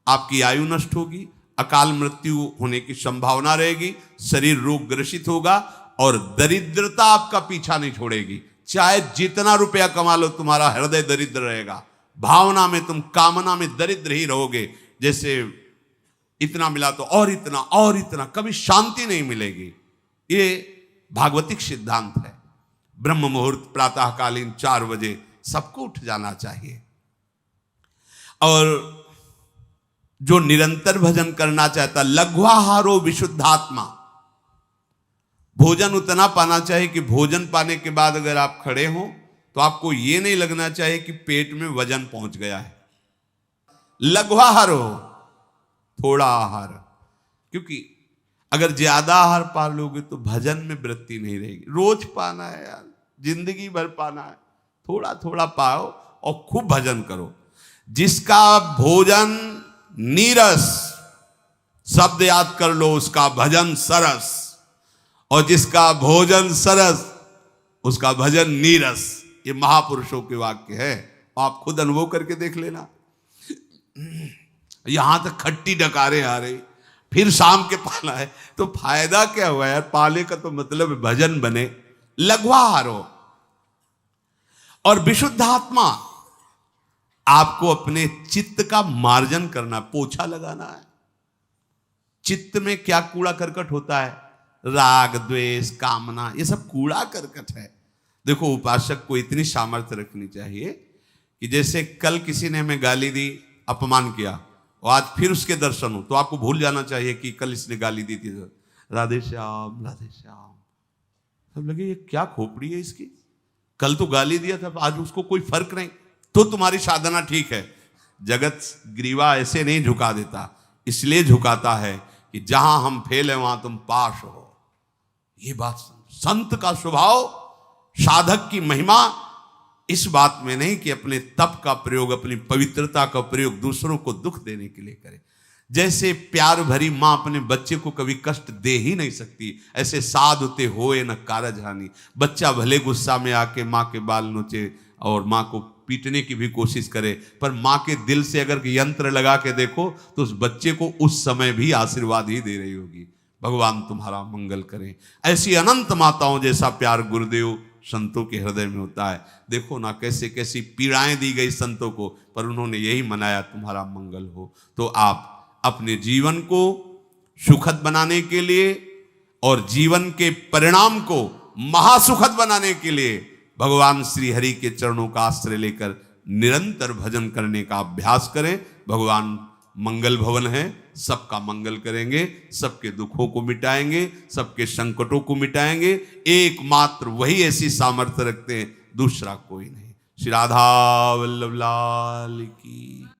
आपकी आयु नष्ट होगी, अकाल मृत्यु होने की संभावना रहेगी, शरीर रोग ग्रसित होगा और दरिद्रता आपका पीछा नहीं छोड़ेगी। चाहे जितना रुपया कमा लो, तुम्हारा हृदय दरिद्र रहेगा। भावना में तुम, कामना में दरिद्र ही रहोगे। जैसे इतना मिला तो और इतना और इतना, कभी शांति नहीं मिलेगी। ये भागवतिक सिद्धांत है। ब्रह्म मुहूर्त प्रातःकालीन 4 बजे सबको उठ जाना चाहिए। और जो निरंतर भजन करना चाहता, लघ्वाहारो विशुद्धात्मा, भोजन उतना पाना चाहिए कि भोजन पाने के बाद अगर आप खड़े हो तो आपको ये नहीं लगना चाहिए कि पेट में वजन पहुंच गया है। लघ्वाहार हो, थोड़ा आहार, क्योंकि अगर ज्यादा आहार पा लोगे तो भजन में वृत्ति नहीं रहेगी। रोज पाना है यार, जिंदगी भर पाना है, थोड़ा थोड़ा पाओ और खूब भजन करो। जिसका भोजन नीरस, शब्द याद कर लो, उसका भजन सरस, और जिसका भोजन सरस उसका भजन नीरस। ये महापुरुषों के वाक्य है, आप खुद अनुभव करके देख लेना। यहां तक खट्टी डकारे आ रही, फिर शाम के पाला है, तो फायदा क्या हुआ यार? पाले का तो मतलब भजन बने। लघ्वाहार हो। और विशुद्धात्मा, आपको अपने चित्त का मार्जन करना, पोछा लगाना है। चित्त में क्या कूड़ा करकट होता है? राग, द्वेष, कामना, ये सब कूड़ा करकट है। देखो, उपासक को इतनी सामर्थ्य रखनी चाहिए कि जैसे कल किसी ने हमें गाली दी, अपमान किया, और आज फिर उसके दर्शन हो, तो आपको भूल जाना चाहिए कि कल इसने गाली दी थी। राधे श्याम, राधे श्याम। सब लगे ये क्या खोपड़ी है इसकी, कल तो गाली दिया था, आज उसको कोई फर्क नहीं, तो तुम्हारी साधना ठीक है। जगत ग्रीवा ऐसे नहीं झुका देता, इसलिए झुकाता है कि जहां हम फेल है वहां तुम पास हो। ये बात, संत का स्वभाव, साधक की महिमा इस बात में नहीं कि अपने तप का प्रयोग, अपनी पवित्रता का प्रयोग दूसरों को दुख देने के लिए करे। जैसे प्यार भरी मां अपने बच्चे को कभी कष्ट दे ही नहीं सकती, ऐसे साधुते होए न कारज हानि। बच्चा भले गुस्सा में आके मां के बाल नोचे और मां को पीटने की भी कोशिश करे, पर मां के दिल से अगर यंत्र लगा के देखो तो उस बच्चे को उस समय भी आशीर्वाद ही दे रही होगी। भगवान तुम्हारा मंगल करें। ऐसी अनंत माताओं जैसा प्यार गुरुदेव संतों के हृदय में होता है। देखो ना कैसे कैसी पीड़ाएं दी गई संतों को, पर उन्होंने यही मनाया तुम्हारा मंगल हो। तो आप अपने जीवन को सुखद बनाने के लिए और जीवन के परिणाम को महासुखद बनाने के लिए भगवान श्री हरि के चरणों का आश्रय लेकर निरंतर भजन करने का अभ्यास करें। भगवान मंगल भवन है, सबका मंगल करेंगे, सबके दुखों को मिटाएंगे, सबके संकटों को मिटाएंगे। एकमात्र वही ऐसी सामर्थ्य रखते हैं, दूसरा कोई नहीं। श्री राधा वल्लभ लाल की।